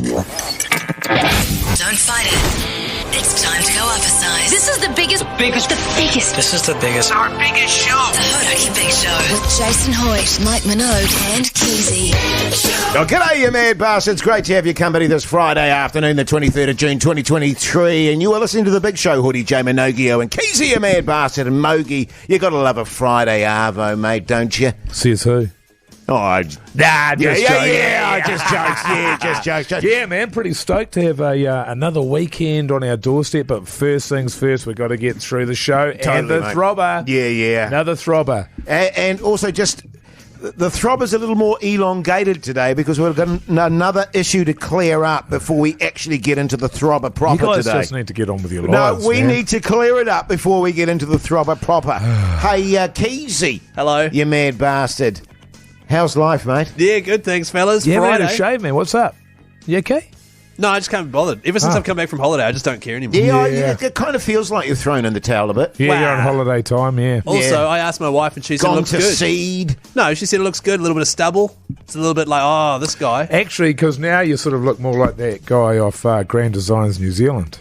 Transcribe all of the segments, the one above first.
Don't fight it. It's time to go up a size. This is the biggest. This is the biggest. Our biggest show. The Hodaki Big Show. With Jason Hoyt, Mike Minogue, and Keyzie. Oh, g'day, you mad bastards. Great to have your company this Friday afternoon, the 23rd of June, 2023. And you are listening to The Big Show, Hoodie, J Minogio, and Keyzie, you mad bastard, and Mogi. You got to love a Friday arvo, mate, don't you? Says who? Oh, just jokes. Yeah, man, pretty stoked to have another weekend on our doorstep. But first things first, we've got to get through the show. Totally, and the mate. throbber. Yeah. Another throbber. And also just... The throbber's a little more elongated today because we've got another issue to clear up before we actually get into the throbber proper today. You guys just need to get on with your lives. No, we man. need to clear it up before we get into the throbber proper. Hey, Keyzie. Hello. You mad bastard. How's life, mate? Yeah, good, thanks, fellas. You haven't had Friday. a shave, man. What's up? You okay? No, I just can't be bothered. Ever since I've come back from holiday, I just don't care anymore. Yeah. It kind of feels like you're thrown in the towel a bit. Yeah, Wow. you're on holiday time, yeah. Also, I asked my wife and she said it Gone looks to good. seed. No, she said it looks good. A little bit of stubble. It's a little bit like, oh, this guy. Actually, because now you sort of look more like that guy off Grand Designs New Zealand.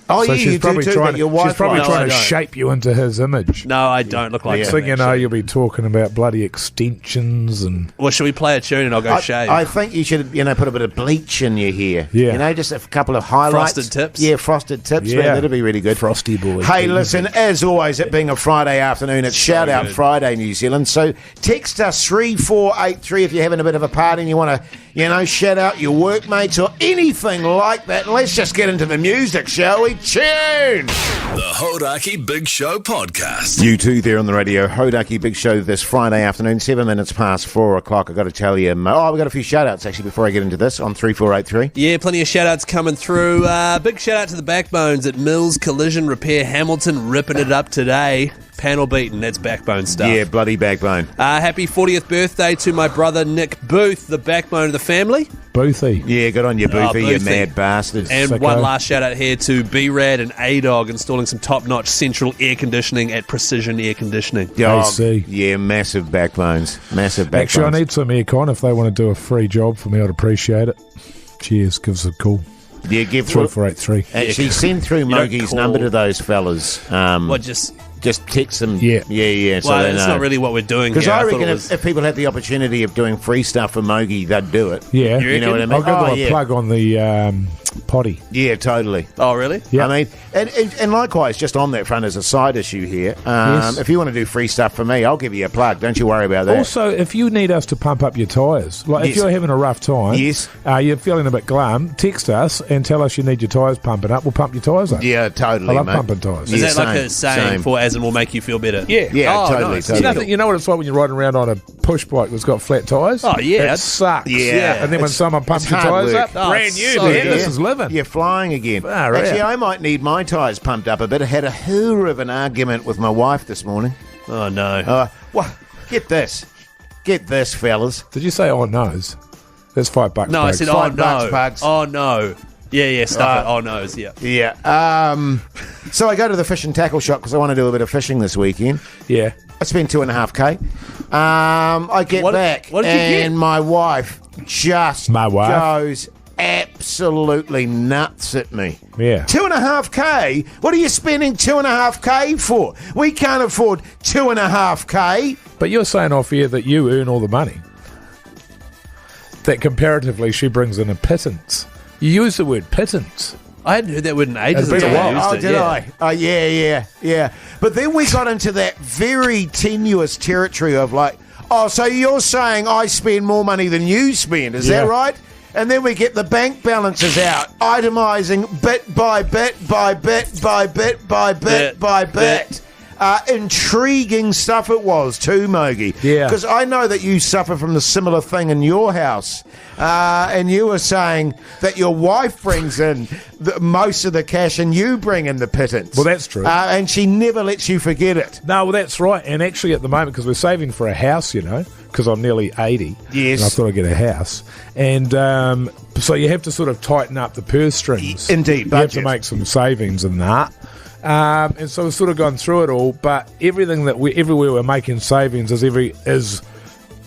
Oh, So yeah, she's you probably do too, trying, but your wife... she's probably No, trying I to don't. shape you into his image. No, I don't look like Yeah. him. So, you know, actually. you'll be talking about bloody extensions and... Well, should we play a tune and I'll go shave? I think you should, put a bit of bleach in your hair. Yeah. Just a couple of highlights. Frosted tips? Yeah, frosted tips. Yeah. Man, that'd be really good. Frosty boy. Hey, listen, as always, it being a Friday afternoon, it's Shout Out good. Friday, New Zealand. So text us 3483 if you're having a bit of a party and you want to, shout out your workmates or anything like that. And let's just get into the music, shall we? Tune! The Hodaki Big Show podcast. You too there on the radio. Hodaki Big Show this Friday afternoon, 7 minutes past 4 o'clock. I've got to tell you, we've got a few shout outs actually before I get into this on 3483. Yeah, plenty of shout-outs coming through. Big shout-out to the Backbones at Mills Collision Repair Hamilton, ripping it up today. Panel beaten, that's Backbone stuff. Yeah, bloody backbone. Happy 40th birthday to my brother Nick Booth, the backbone of the family. Boothy. Yeah, good on you, Boofy, you Boofy. mad bastard. And Sicko. one last shout-out here to B-Rad and A-Dog installing some top-notch central air conditioning at Precision Air Conditioning. Oh, yeah, massive backbones. Massive backbones. Actually, I need some aircon. If they want to do a free job for me, I'd appreciate it. Cheers. Give us a call. Yeah, give through. 3483. Actually, send through don't Mogi's call. number to those fellas. Well, just... Just text them. Yeah. Yeah. So Well, they it's know. not really what we're doing Because here. I thought reckon it was- if people had the opportunity of doing free stuff for Mogi, they'd do it. Yeah. You know what I mean? I'll give them a yeah. plug on the potty. Yeah, totally. Oh, really? Yeah. I mean, and likewise, just on that front as a side issue here, Yes. if you want to do free stuff for me, I'll give you a plug. Don't you worry about that. Also, if you need us to pump up your tyres, like if Yes. you're having a rough time, Yes. You're feeling a bit glum, text us and tell us you need your tyres pumping up. We'll pump your tyres up. Yeah, totally, I love mate. pumping tyres. Is Yeah, that like same, a saying same. for as in will make you feel better? Yeah. Yeah, Oh, totally, nice. totally. You know what it's like when you're riding around on a push bike that's got flat tyres? Oh, yeah. It sucks. Yeah. And then when It's- someone pumps it's your hard tyres work. up, Oh, brand it's new, so man. good. This is living. You're flying again. Ah, right. Actually, I might need my tyres pumped up a bit. I had a hooer of an argument with my wife this morning. Oh, no. Well, get this. Get this, fellas. Did you say on nose? That's $5. No, I Bugs. said, $5 oh, no. bugs. Oh, no. Yeah, stuff it. Oh, no's, yeah. Yeah. So I go to the fish and tackle shop because I want to do a bit of fishing this weekend. Yeah. I spend $2.5K. I get What- back, what did you and get? my wife just My wife? goes absolutely nuts at me. Yeah. $2.5K? What are you spending $2.5K for? We can't afford $2.5K. But you're saying off here that you earn all the money. That comparatively she brings in a pittance. You use the word pittance. I hadn't heard that word in ages. It's been a until I while. used Oh, it, did yeah. I? Oh, yeah. But then we got into that very tenuous territory of like, oh, so you're saying I spend more money than you spend, is Yeah. that right? And then we get the bank balances out, itemising bit by bit by bit by bit by bit Bit, by bit. bit. Intriguing stuff it was too, Mogi. Yeah. Because I know that you suffer from the similar thing in your house. And you were saying that your wife brings in most of the cash and you bring in the pittance. Well, that's true. And she never lets you forget it. No, well, that's right. And actually, at the moment, because we're saving for a house, because I'm nearly 80. Yes. And I thought I'd get a house. And so you have to sort of tighten up the purse strings. Indeed, You have to budget. make some savings and that. And so we've sort of gone through it all, but everything everywhere we're making savings is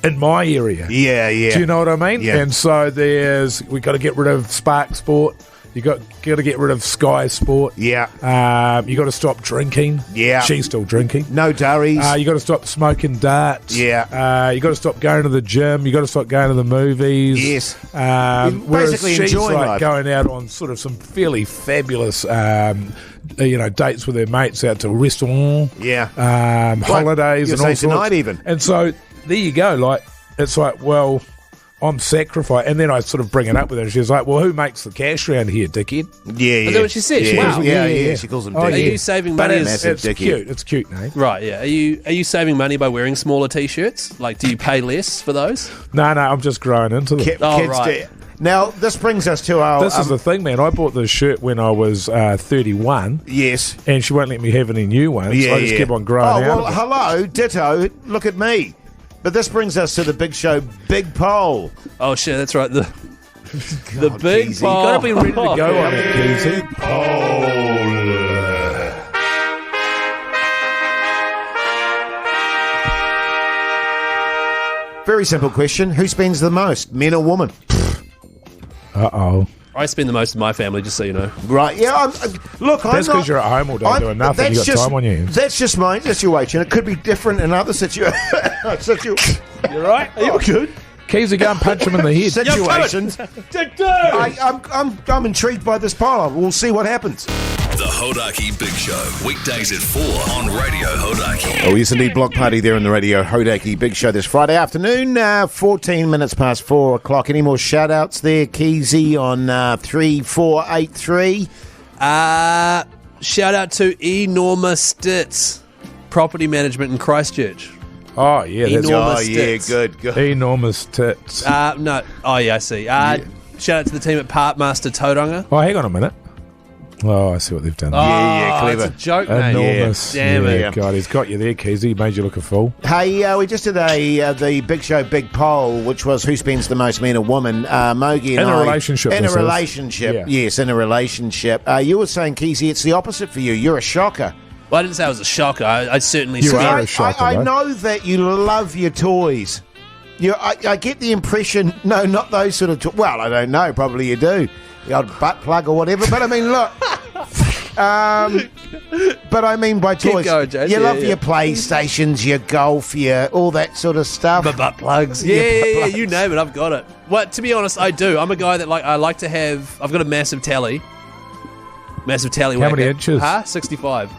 in my area. Yeah. Do you know what I mean? Yeah. And so we got to get rid of Spark Sport. You got to get rid of Sky Sport. Yeah. You got to stop drinking. Yeah. She's still drinking. No durries. You got to stop smoking darts. Yeah. You got to stop going to the gym. You got to stop going to the movies. Yes. Whereas Basically she's enjoying like life. going out on sort of some fairly fabulous, dates with her mates out to restaurant. Yeah. Holidays you'll and all say sorts. tonight even. And so there you go. Like it's like, well, I'm sacrificed. And then I sort of bring it up with her. And she's like, well, who makes the cash around here, dickhead? Yeah. Is that what she said? Yeah. Wow. Yeah. She calls them Oh, Are dickhead. you saving But money? it's Massive dickhead. cute. It's cute, Nate. Right, yeah. Are you saving money by wearing smaller T-shirts? Like, do you pay less for those? No, I'm just growing into them. Oh, Kids right. Now, this brings us to our... This is the thing, man. I bought this shirt when I was 31, Yes. and she won't let me have any new ones. So I just keep on growing out. well, of it. hello, ditto. Look at me. But this brings us to the big show, Big Poll. Oh, shit, that's right. The God, big Keyzie. poll. You got to be ready to go on it, Keyzie. Very simple question. Who spends the most, men or women? Uh-oh. I spend the most of my family, just so you know. Right, yeah. Look, I'm That's not... because you're at home all day doing nothing. that's You got time on your hands. That's just my situation. It could be different in other situations. You're right. Are you good? Keyzie, go and punch him in the head. Situations. I'm intrigued by this poll. We'll see what happens. The Hodaki Big Show. Weekdays at 4 on Radio Hodaki. Oh, yes, indeed. Block party there in the Radio Hodaki Big Show this Friday afternoon, 14 minutes past 4 o'clock. Any more shout-outs there, Keyzie, on 3483? Shout out to Enormous Stitz, property management in Christchurch. Oh, yeah. That's Enormous Oh, yeah, tits. good. enormous tits. No. Oh, yeah, I see. Shout out to the team at Parkmaster Tauranga. Oh, hang on a minute. Oh, I see what they've done. Yeah, clever. It's a joke, mate. Enormous. Damn it. Yeah, God, he's got you there, Keyzie. He made you look a fool. Hey, we just did the Big Show Big Poll, which was who spends the most, men or woman. Mogi and In a I... relationship, In a this is. relationship, Yeah. yes, in a relationship. You were saying, Keyzie, it's the opposite for you. You're a shocker. Well, I didn't say I was a shocker. I certainly You spent- are a shocker, I though. know that you love your toys. I get the impression, no, not those sort of well, I don't know, probably you do. The old butt plug or whatever, but I mean, look. But I mean by toys. going, Jace. You Yeah, love yeah. your PlayStations, your golf, your all that sort of stuff. The butt plugs. Yeah, Yeah, butt plugs. you name it, I've got it. Well, to be honest, I do. I'm a guy that I like to have. I've got a massive tally. Massive tally. How many whacker. inches? 65.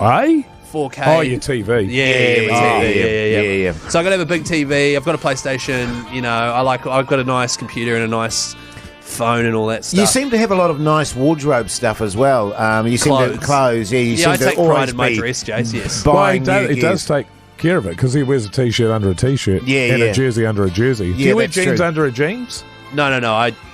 Eh? 4K. Oh, your TV. Yeah, my TV, yeah. So I got to have a big TV. I've got a PlayStation. You know, I've got a nice computer and a nice phone and all that stuff. You seem to have a lot of nice wardrobe stuff as well. You seem to Clothes. Yeah, you yeah, seem I to take always pride in my be dress, Jace. Yes. Well, buying he does, new he does gear. take care of it because he wears a T-shirt under a T-shirt Yeah, and yeah. a jersey under a jersey. Do Yeah, you wear that's jeans true. under a jeans? No.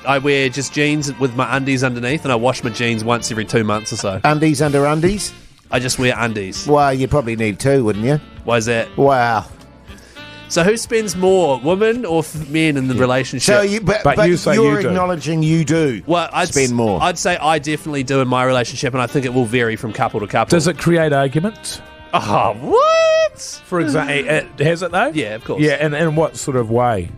I wear just jeans with my undies underneath, and I wash my jeans once every 2 months or so. Undies under undies? I just wear undies. Well, you probably need two, wouldn't you? Why is that? Wow. So who spends more, women or men in the relationship? So you, but you say you're you do. acknowledging you do. well, I'd spend more. I'd say I definitely do in my relationship, and I think it will vary from couple to couple. Does it create arguments? Oh, what? For example, has it though? Yeah, of course. Yeah, and in what sort of way?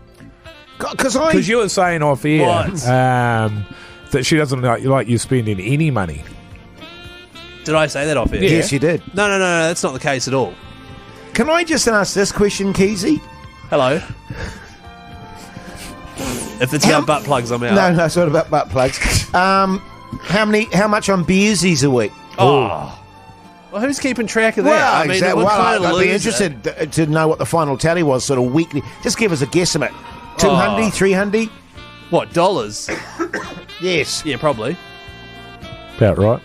Because Because you were saying off air What? that she doesn't like you spending any money. Did I say that off air? Yeah. Yes, you did. No, that's not the case at all. Can I just ask this question, Keyzie? Hello? If it's about butt plugs, I'm out. No, it's not about butt plugs. How much on beersies a week? Oh. Well, who's keeping track of that? Well, I mean, exactly. we're Well, kind of I'd be interested to know what the final tally was, sort of weekly. Just give us a guesstimate. 200, 300? What, dollars? Yes. Yeah, probably. About right.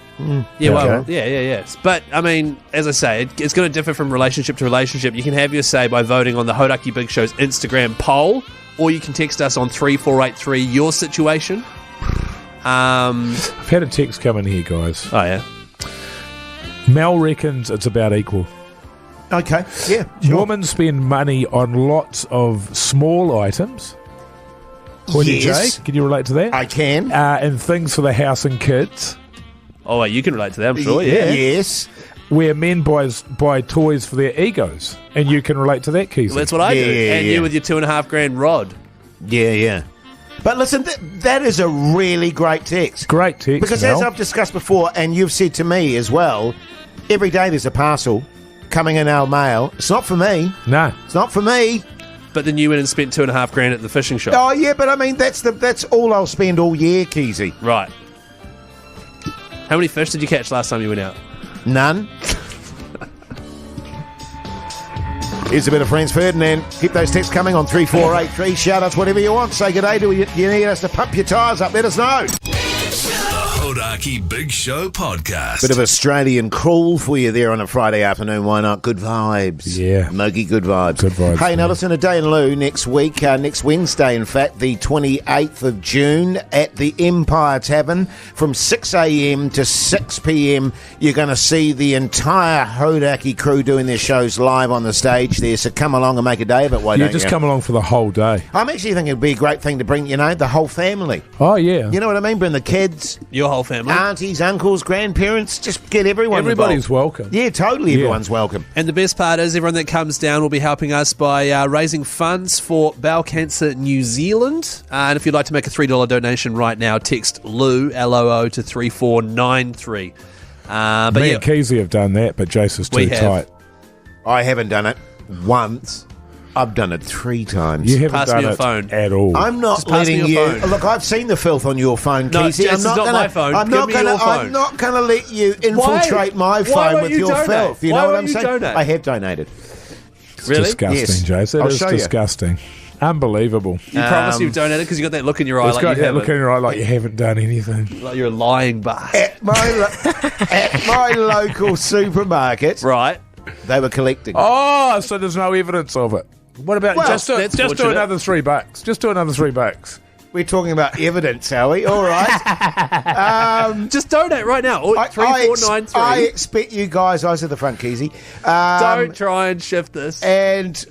Yeah, well, Okay. yeah, yes. But, I mean, as I say, it's going to differ from relationship to relationship. You can have your say by voting on the Hodaki Big Show's Instagram poll, or you can text us on 3483 your situation. I've had a text come in here, guys. Oh, yeah. Mel reckons it's about equal. Okay. Yeah. Sure. Women spend money on lots of small items. Would you, Yes. Jake? Can you relate to that? I can. And things for the house and kids. Oh, wait, you can relate to that, I'm sure, yeah. Yes. where men buy toys for their egos, and you can relate to that, Keyzie. Well, that's what I do. And you with your $2,500 rod. Yeah. But listen, that is a really great text. Great text, Because Mel. as I've discussed before, and you've said to me as well, every day there's a parcel coming in our mail. It's not for me. No. It's not for me. But then you went and spent $2,500 at the fishing shop. Oh, yeah, but I mean, that's all I'll spend all year, Keyzie. Right. How many fish did you catch last time you went out? None. Here's a bit of Franz Ferdinand. Keep those texts coming on 3483. Shout outs, whatever you want. Say good day to you. You need us to pump your tyres up. Let us know. The Hodaki Big Show podcast. Bit of Australian crawl for you there on a Friday afternoon. Why not? Good vibes. Yeah. Mogi, good vibes. Good vibes, Hey, now man. listen to Day and Lou next week, next Wednesday, in fact, the 28th of June at the Empire Tavern from 6 a.m. to 6 p.m. You're going to see the entire Hodaki crew doing their shows live on the stage there. So come along and make a day of it. Why You don't just you? come along for the whole day. I'm actually thinking it'd be a great thing to bring, the whole family. Oh, yeah. You know what I mean? Bring the kids, Your whole family. aunties, uncles, grandparents. Just get everyone Everybody's involved. welcome. Yeah, totally. Yeah. Everyone's welcome. And the best part is everyone that comes down will be helping us by raising funds for Bowel Cancer New Zealand. And if you'd like to make a $3 donation right now, text LOO, L-O-O, to 3493. But Me yeah, and Keyzie have done that, but Jace is We too have. tight. I haven't done it once. I've done it 3 times. You haven't Pass done me your it phone. at all. I'm not Just pass me letting your you. phone. Look, I've seen the filth on your phone, No, Keyzie. Jess, it's not my phone. I'm Give not me gonna. your phone. I'm not going to let you infiltrate my Why phone won't with you your donate? filth. You Why know what won't I'm you saying? donate? I have donated. It's Really? disgusting, Yes. Jace. It I'll is show you. disgusting. Unbelievable. you promise you've donated because you got that look in your eye It's like got you that look in haven't. your eye like you haven't done anything. Like you're a lying bastard. At my local supermarket, Right. they were collecting. Oh, so there's no evidence of it. What about Well, just do that's do fortunate. another $3? Just do another $3. We're talking about evidence, are we? All right. Just donate right now. I 3493. expect you guys. I was at the front, Keyzie. Don't try and shift this. And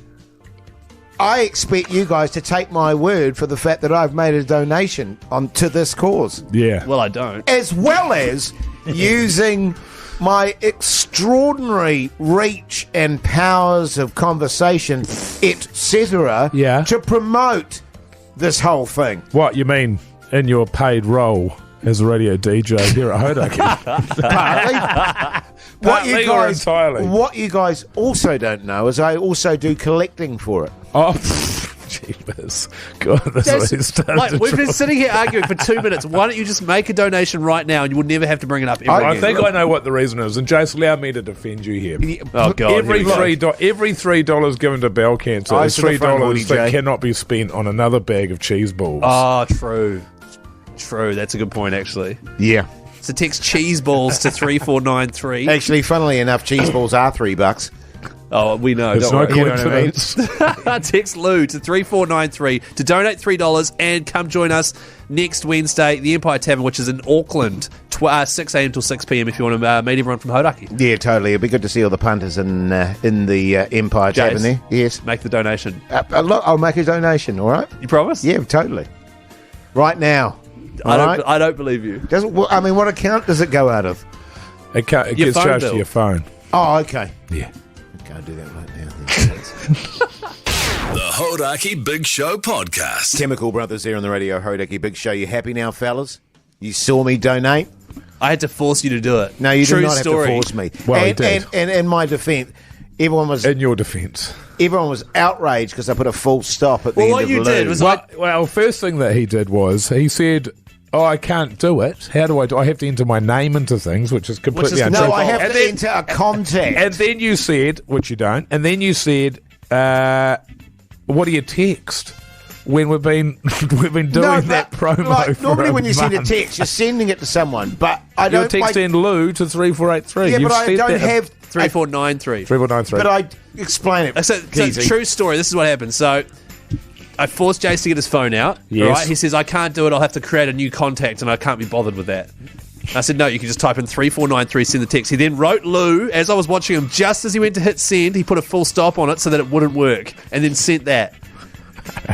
I expect you guys to take my word for the fact that I've made a donation to this cause, Yeah. Well, I don't. as well as using my extraordinary reach and powers of conversation, etc., Yeah. to promote this whole thing. What, you mean in your paid role as a radio DJ here at Hodaki? Partly. Partly or entirely? What you guys also don't know is I also do collecting for it. Oh, jeepers. God, this That's- is starting like, to we've been draw. sitting here arguing for 2 minutes. Why don't you just make a donation right now and you will never have to bring it up ever I again? think I know what the reason is, and Jace, allow me to defend you here. Oh, God. Every here we go. $3 given to bowel cancer Eyes is to the front, $3 Woody that J. cannot be spent on another bag of cheese balls. Oh, true. True. That's a good point, actually. Yeah. So text cheese balls to 3493. Actually, funnily enough, cheese balls are $3. Oh, we know. it's Don't no worry. You know what I mean? coincidence. Text Lou to 3493 to donate $3 and come join us next Wednesday at the Empire Tavern, which is in Auckland, 6 a.m. till 6 p.m. if you want to meet everyone from Hodaki. Yeah, totally. It'd be good to see all the punters in the Empire Tavern Jace, there. Yes. Make the donation. Look, I'll make a donation, all right? You promise? Yeah, totally. Right now. All right? I don't believe you. What account does it go out of? It Your gets phone charged bill. to your phone. Oh, okay. Yeah. Okay, I'll do that right now. Then. The Hodaki Big Show podcast. Chemical Brothers there on the radio, Hodaki Big Show. You happy now, fellas? You saw me donate? I had to force you to do it. No, you True did not story. have to force me. Well, he and, did. And in my defence, everyone was In your defence. outraged because I put a full stop at the Well, end what of you Lou. did was Well, first thing that he did was he said, "Oh, I can't do it. How do I do? I have to enter my name into things, which is completely Which is untrue." No, I have and to then, enter a contact. And then you said, which you don't. And then you said, "What do you text?" When we've been doing that promo. like, for normally a when you send a month. text, you're sending it to someone, but I You're don't like... texting Lou to 3483. Yeah, You've but I said don't that- have... 3493. 3493. But I... Explain it, So Keyzie. true story. This is what happened. So I forced Jace to get his phone out. Yes. Right? He says, I can't do it. I'll have to create a new contact and I can't be bothered with that. I said, no, you can just type in 3493, send the text. He then wrote Lou as I was watching him. Just as he went to hit send, he put a full stop on it so that it wouldn't work and then sent that.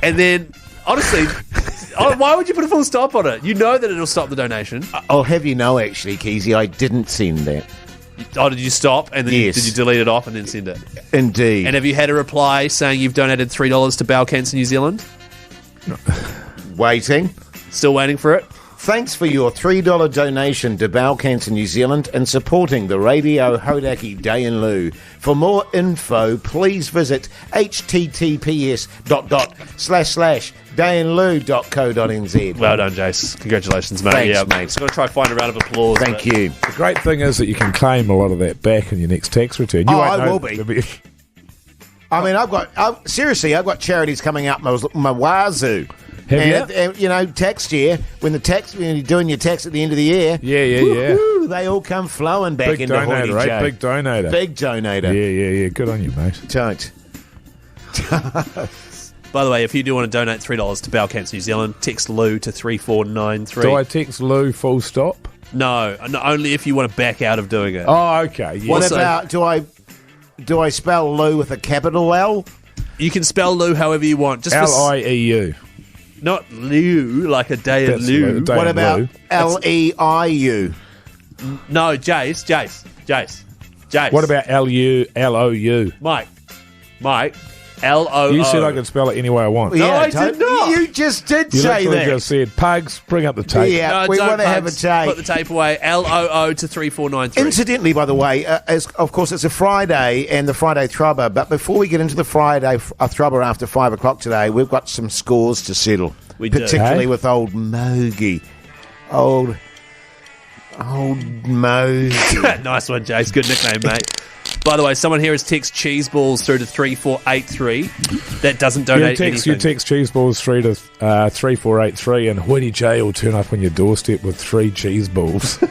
And then, honestly, why would you put a full stop on it? You know that it'll stop the donation. I'll have you know, actually, Keyzie, I didn't send that. Oh, did you stop and then Yes. did you delete it off and then send it? Indeed. And have you had a reply saying you've donated $3 to Bowel Cancer New Zealand? Waiting. Still waiting for it? Thanks for your $3 donation to Bowel Cancer New Zealand and supporting the Radio Hodaki Day in Lieu. For more info, please visit https://dayinlieu.co.nz. Well done, Jace. Congratulations, mate. Thanks, yeah, mate. Just going to try to find a round of applause. Thank you. The great thing is that you can claim a lot of that back in your next tax return. You won't I know will be. I mean, I've got charities coming up my wazoo. Have you? And, tax year, when you're doing your tax at the end of the year, Yeah. they all come flowing back Big into donator, Horty right? J. Big donator. Big donator. Yeah. Good on you, mate. Don't. By the way, if you do want to donate $3 to Bowel Cancer New Zealand, text Lou to 3493. Do I text Lou full stop? No, only if you want to back out of doing it. Oh, okay. Yeah. What Also- about, do I spell Lou with a capital L? You can spell Lou however you want. Just for Lieu. not Liu, like a day in That's Liu. Lou. Day What in about Lou. Leiu? No, Jace. What about Lou? Mike, L-O-O. You said I could spell it any way I want. No, I did not. You just did You say literally that. just said, Pugs, bring up the tape. Yeah, No, we don't, want to have a Bugs. tape. Put the tape away. L-O-O to 3493. Incidentally, by the way, of course, it's a Friday and the Friday Throbber, but before we get into the Friday Throbber after 5 o'clock today, we've got some scores to settle. We do. Particularly Hey? with old Mogi. Old Mogi. Nice one, Jace. Good nickname, mate. By the way, someone here has text cheese balls through to 3483. That doesn't donate anything. You text cheese balls through to 3483 and Hoodie J will turn up on your doorstep with 3 cheese balls. The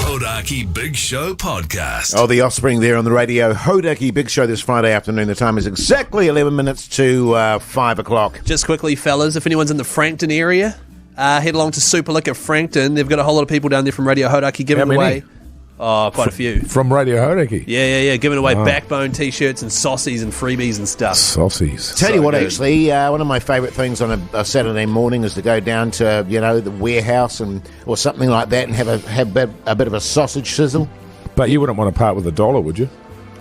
Hodaki Big Show podcast. Oh, the Offspring there on the Radio Hodaki Big Show this Friday afternoon. The time is exactly 11 minutes to 5 o'clock. Just quickly, fellas, if anyone's in the Frankton area, head along to Super Liquor Frankton. They've got a whole lot of people down there from Radio Hodaki giving How many? away. Oh, quite a few. From Radio Hodaki. Yeah. Giving away backbone T-shirts and saucies and freebies and stuff. Saucies. Tell you what, good. actually, one of my favourite things on a Saturday morning is to go down to, the warehouse or something like that and have a bit of a sausage sizzle. But you wouldn't want to part with $1, would you?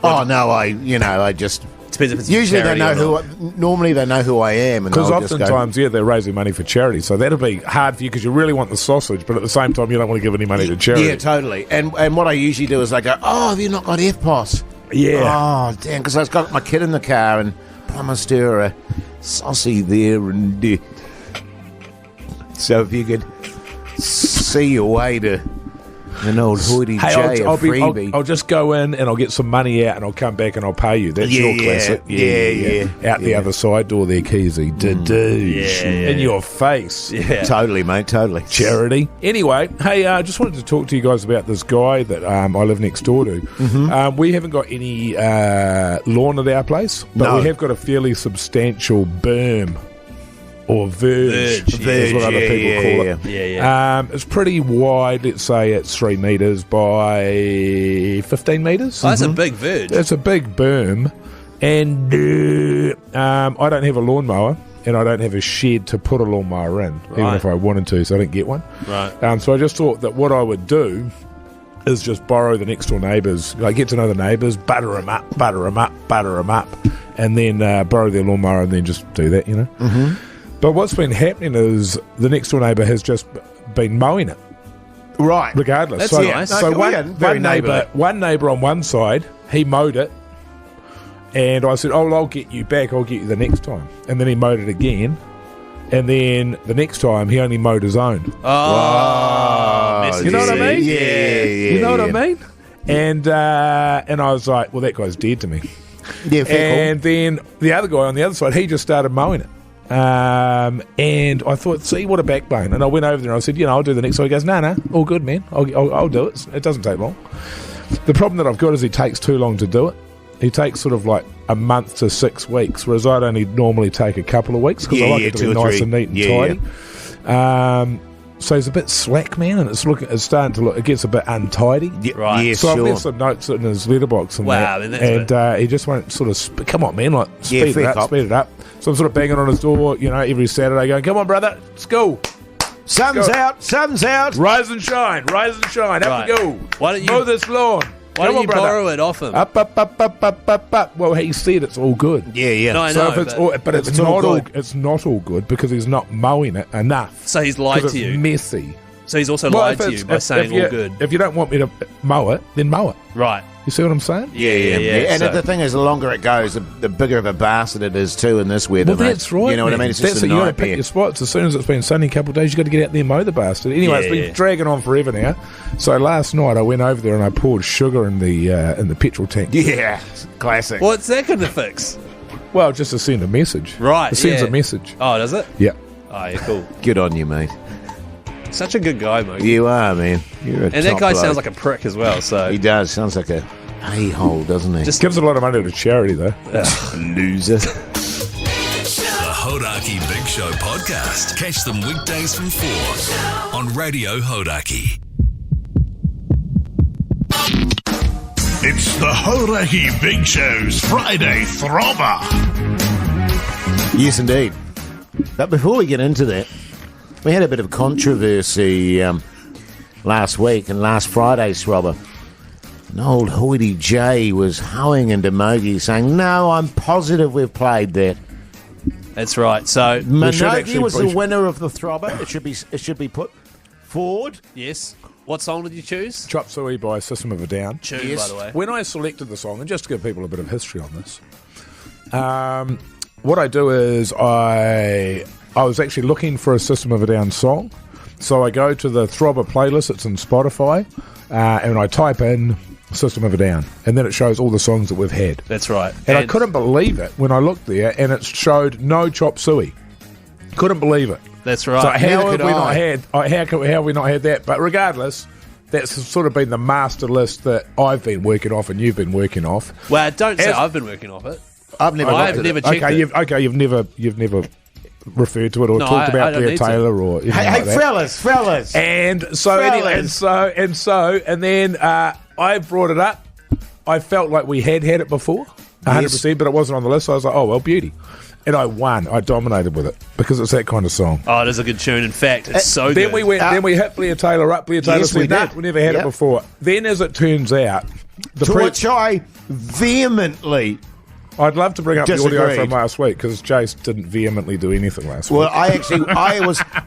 Oh, no, I just... Depends if it's Usually charity normally they know who I am. Because I'll just go, oftentimes, they're raising money for charity. So that'll be hard for you because you really want the sausage, but at the same time, you don't want to give any money to charity. Yeah, totally. And what I usually do is I go, oh, have you not got FPOS? Yeah. Oh, damn, because I've got my kid in the car and promised her a saucy there. And so if you could see your way to an old Hoodie Hey, J, a freebie. I'll just go in and I'll get some money out and I'll come back and I'll pay you. That's Yeah, your classic. yeah. Out the other side door there, Keyzie. In your face. Yeah. Totally, mate, totally. Charity. Anyway, hey, I just wanted to talk to you guys about this guy that I live next door to. Mm-hmm. We haven't got any lawn at our place, but No. we have got a fairly substantial berm. Or verge Verge, is what other people call it. Yeah. It's pretty wide. Let's say it's 3 metres by 15 metres. Oh, that's a big verge. It's a big berm, and I don't have a lawnmower, and I don't have a shed to put a lawnmower in, even Right. if I wanted to, so I didn't get one. Right. So I just thought that what I would do is just borrow the next door neighbours, get to know the neighbours, butter them up, and then borrow their lawnmower and then just do that, Mm-hmm. But what's been happening is the next door neighbour has just been mowing it. Right. That's Regardless, nice. So Okay, yeah, very one neighbour on one side, he mowed it, and I said, "Oh, I'll get you back. I'll get you the next time." And then he mowed it again, and then the next time he only mowed his own. Oh, You know what I mean? Yeah. You know what I mean? And I was like, "Well, that guy's dead to me." Yeah, fair And then the other guy on the other side, he just started mowing it. And I thought, see, what a backbone. And I went over there and I said, I'll do the next one. He goes, no, all good, man. I'll do it. It doesn't take long. The problem that I've got is he takes too long to do it. He takes sort of like a month to 6 weeks, whereas I'd only normally take a couple of weeks because I like it to be 2 or nice 3. and neat and tidy. So he's a bit slack, man, and it's starting to look. It gets a bit untidy. Right. Yeah, So I've sure. left some notes in his letterbox and Wow, that, I mean, that's he just won't sort of come on, man, like Yeah, speed fair it up, cop. speed it up. So I'm sort of banging on his door, every Saturday, going, "Come on, brother, let's go." Sun's out. Sun's out. Rise and shine. Rise and shine. Up Right. we go. Why don't you- mow this lawn? Why Come don't on, you brother. borrow it off him? Up. Well, he said it's all good. Yeah. No, I So know. if it's but- all, but it's it's all not all good. it's not all good because he's not mowing it enough. So he's lied 'Cause to it's you. messy. So he's also Well, lied if to it's- you by saying you, all good. If you don't want me to mow it, then mow it. Right. You see what I'm saying? Yeah. And So- the thing is, the longer it goes, the bigger of a bastard it is too in this weather. Well, mate. that's right. You know what I mean? It's just a You got to pick nightmare. your spots. As soon as it's been sunny a couple of days, you got to get out there and mow the bastard. Anyway, it's Yeah. been dragging on forever now. So last night I went over there and I poured sugar in the petrol tank. Yeah, classic. What's that going to fix? Well, just to send a message. Right. It sends yeah. a message. Oh, does it? Yeah. Oh, yeah, cool. Good on you, mate. Such a good guy, mate. You are, man. You're a And that top guy bloke. sounds like a prick as well. So He does. Sounds like a a-hole, doesn't he? Just- Gives a lot of money to charity, though. loser. The Hodaki Big Show podcast. Catch them weekdays from 4 on Radio Hodaki. It's the Hodaki Big Show's Friday Throbber. Yes, indeed. But before we get into that, we had a bit of controversy last week and last Friday's Throbber. An old hoity J was hoeing into Mogi saying, no, I'm positive we've played that. that's right. So should Minogi actually was the brief- winner of the Throbber. It should be put forward. yes. What song did you choose? Chop Suey by System of a Down. Tune, Yes. by the way. When I selected the song, and just to give people a bit of history on this, what I do is I was actually looking for a System of a Down song, so I go to the Throbber playlist. It's in Spotify, and I type in System of a Down, and then it shows all the songs that we've had. That's right. And I couldn't believe it when I looked there, and it showed no Chop Suey. Couldn't believe it. That's right. So how neither have could we I. not had? How have we not had that? But regardless, that's sort of been the master list that I've been working off, and you've been working off. Well, don't say As- I've been working off it. I've never I've looked at never it. checked it. You've never referred to it or No, talked I about don't Blair need to. Taylor or anything Hey, like that. fellas. And so anyway, Fellas. and then I brought it up. I felt like we had it before, 100%, but it wasn't on the list. So I was like, oh well, beauty. And I won. I dominated with it because it's that kind of song. Oh, it is a good tune. In fact, it's so Then good. we went. Then we hit Blair Taylor up. Blair Taylor Yes, we said, "Nah, did. we never had Yep. it before." Then, as it turns out, To which I vehemently... I'd love to bring up the audio Disagreed. from last week because Jace didn't vehemently do anything last Well, week.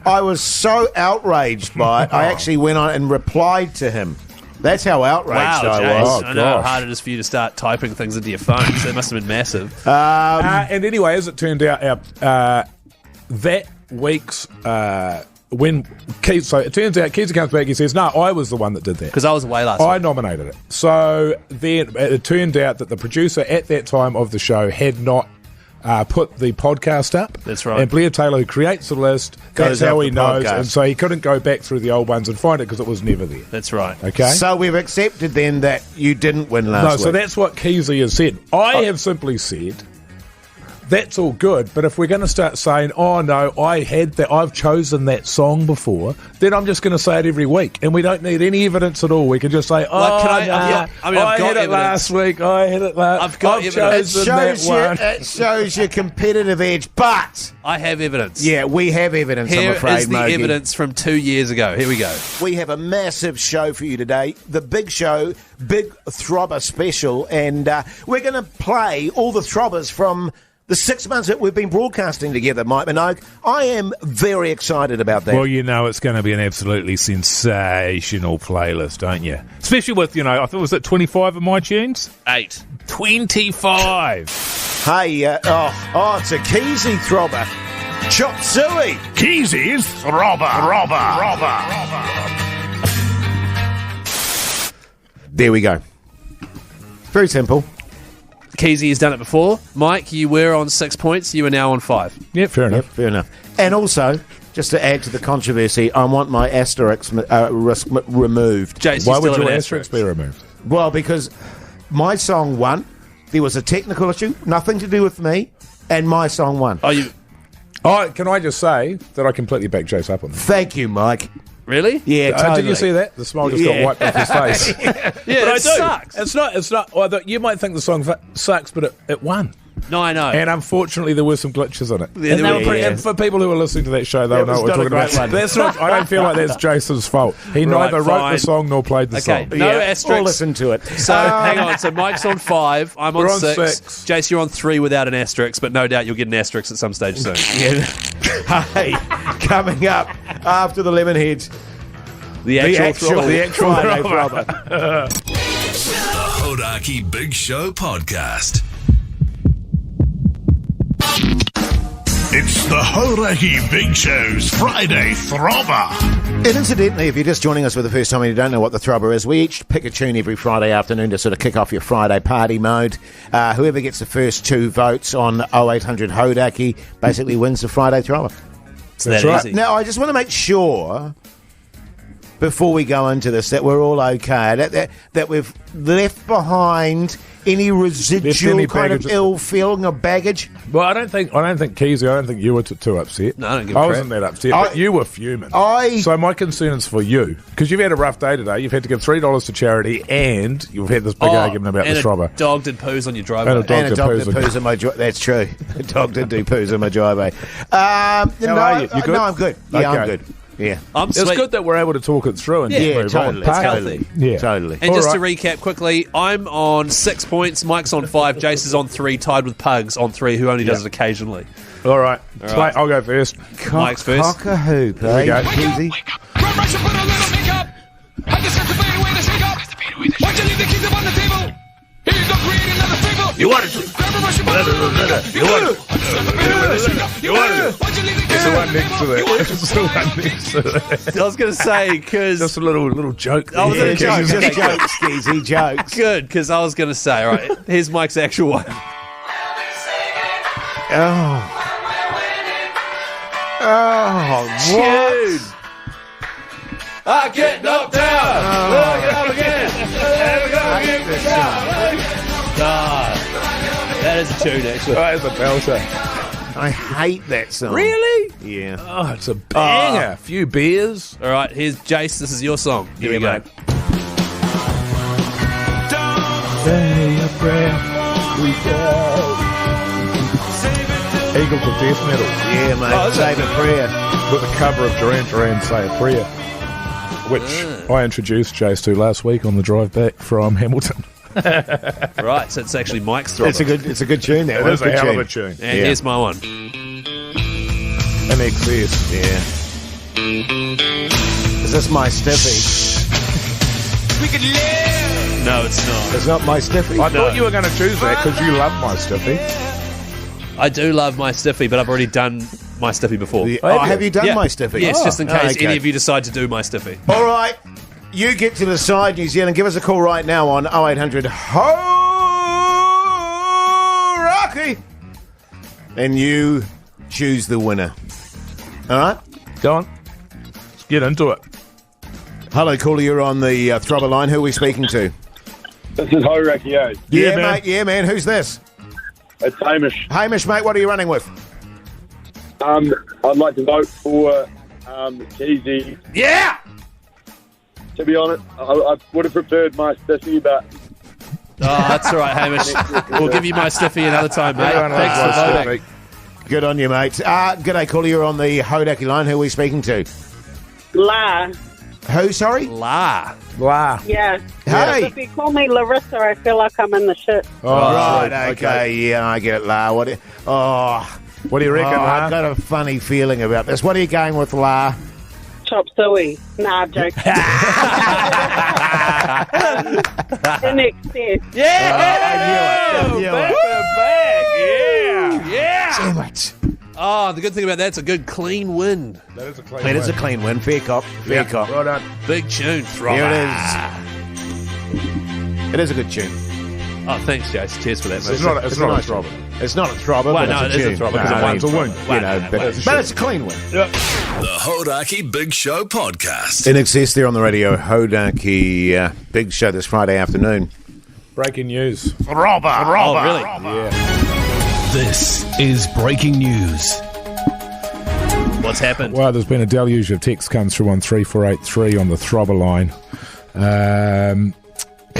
I was so outraged by it, I actually went on and replied to him. That's how outraged Wow, I Jace. was. I know how gosh. hard it is for you to start typing things into your phone. So it must have been massive. And anyway, as it turned out, that week's when Keyzie, so it turns out Keyzie comes back. He says, "No, I was the one that did that. Because I was away last I week. nominated it." So then it turned out that the producer at that time of the show had not put the podcast up. That's right. And Blair Taylor, who creates the list, Goes that's how off he the knows. podcast. And so he couldn't go back through the old ones and find it because it was never there. That's right. Okay. So we've accepted then that you didn't win No, last so week. that's what Keyzie has said. I have simply said that's all good, but if we're going to start saying, "Oh no, I had that, I've chosen that song before," then I'm just going to say it every week, and we don't need any evidence at all. We can just say, "Oh, Well, can I- nah, I've got- I mean, I've I got had it evidence. last week. I had it last. I've got evidence. It chosen that one." it shows your competitive edge, but I have evidence. yeah, we have evidence. Here I'm afraid, is the Mogi. evidence from 2 years ago. Here we go. We have a massive show for you today. The Big Show, Big Throbber Special, and we're going to play all the Throbbers from the 6 months that we've been broadcasting together, Mike Minogue. I am very excited about that. Well, you know it's going to be an absolutely sensational playlist, don't you? Especially with, I thought, was it 25 of my tunes? 8. 25! Hey, it's a Keyzie Throbber. Chop Suey. Keyzie's Throbber. There we go. Very simple. Keyzie has done it before. Mike, you were on 6 points. You are now on 5. Yeah, fair enough. Fair enough. And also, just to add to the controversy, I want my asterisk removed. Jace, Why you would still your have an asterisk be removed? Well, because my song won. There was a technical issue, nothing to do with me, and my song won. Oh, you Oh, can I just say that I completely back Jace up on that? Thank you, Mike. really? Yeah, totally. Did you see that? The smile just got wiped off his face. Yeah, But I it do. sucks. It's not. You might think the song sucks, but it won. No, I know. And unfortunately, there were some glitches in it. Yeah, and, there they were, were pretty, yeah. and for people who are listening to that show, they'll know what we're talking about. one. That's not, I don't feel like that's Jason's fault. He Right, neither wrote fine. the song nor played the Okay, song. no Or asterisks. listen to it. So hang on. So Mike's on 5. I'm on We're on 6. 6. Jace, you're on 3 without an asterisk, but no doubt you'll get an asterisk at some stage soon. Hey, coming up after the Lemonheads, The actual Friday Throbber. The Hodaki Big Show podcast. It's the Hodaki Big Show's Friday Throbber. And incidentally, if you're just joining us for the first time and you don't know what the Throbber is, we each pick a tune every Friday afternoon to sort of kick off your Friday party mode. Whoever gets the first 2 votes on 0800 Hodaki basically wins the Friday Throbber. It's that right. easy. Now, I just want to make sure, before we go into this, that we're all okay, that we've left behind any residual any kind of baggage. ill feeling or baggage. Well, I don't think Keyzie, I don't think you were too upset. No, I don't give a I crap. wasn't that upset, but you were fuming. So my concern is for you, because you've had a rough day today. You've had to give $3 to charity, and you've had this big argument about and the a Throbber. dog did poos on your driveway. And a dog And a did dog poos did on- poos in my driveway. That's true. A dog did do poos in my driveway. How are you? You good? No, I'm good. Yeah, I'm Okay. good. Yeah. I'm It's sweet. good that we're able to talk it through and just Yeah, move totally. on. healthy. Yeah. Totally. And All just right. to recap quickly, I'm on 6 points, Mike's on 5, Jace is on 3, tied with Pugs on 3, who only does it occasionally. All right. right. I'll go first. Mike's first. Cock a hoop, we go. Keyzie. You want it? You want it? You want it? It's the one next to that. It's the one next to that. I was going to say, because... Just a little joke. I was there. gonna joke. Just Okay, jokes, Keyzie, jokes. Good, because I was going to say, all right, here's Mike's actual one. Oh. Oh, Dude. I get knocked down. We'll get up again. Here we go. Here we go. That is a tune, actually. That is a belter. I hate that song. Really? Yeah. Oh, it's a banger. A few beers. All right, here's Jace. This is your song. Here we go. mate. Say a prayer. We go. Eagles of Death Metal. Yeah, mate. Save a prayer. With a cover of Duran Duran, Say a Prayer, which I introduced Jace to last week on the drive back from Hamilton. Right, so it's actually Mike's Throbber. It's a good tune. That It one. is a Good hell of tune. a tune. And Yeah. here's my one. An excess. Yeah. Is this my stiffy? No, it's not. It's not my stiffy. I thought you were going to choose that because you love my stiffy. I do love my stiffy, but I've already done my stiffy before. Have you done Yeah. my stiffy? Yes, just in case okay. any of you decide to do my stiffy. All right. You get to decide, New Zealand. Give us a call right now on 0800 Rocky, and you choose the winner. All right. Go on. Let's get into it. Hello, caller. You're on the Throbber line. Who are we speaking to? This is Horakio. Yeah, man. mate. Yeah, man. Who's this? It's Hamish. Hamish, mate. What are you running with? I'd like to vote for Keyzie. Yeah! To be honest, I would have preferred my stiffy, but Oh, that's all right, Hamish. We'll give you my stiffy another time, mate. Everyone Thanks loves for my voting. stiffy. Good on you, mate. G'day, caller. You're on the Hodaki line. Who are we speaking to? La. Who, sorry? La. Wow. Yeah. Hey. If you call me Larissa, I feel like I'm in the shit. Oh, Right, okay. Yeah, I get it, La. What do you reckon, La? I've got a funny feeling about this. What are you going with, La? Chop suey. Nah, I'm joking. In excess. Yeah! I knew it. Yeah! Damn it. Oh, the good thing about that's a good clean win. That is a clean It is a win. clean win. Fair cop. Fair cop. Well done. Big tune, Throbber. Here it is. It is a good tune. Oh, thanks, Jace. Cheers for that, mate. It's not a nice throbber. It's not a throbber, Well, but no, it's it a is a tune. throbber, 'cause it I won's mean, a win. You know, but it's a clean win. The Hodaki Big Show podcast. In excess there on the radio, Hodaki Big Show this Friday afternoon. Breaking news. Throbber. Oh, really? Yeah. This is breaking news. What's happened? Well, there's been a deluge of text comes through on 3483 on the Throbber line.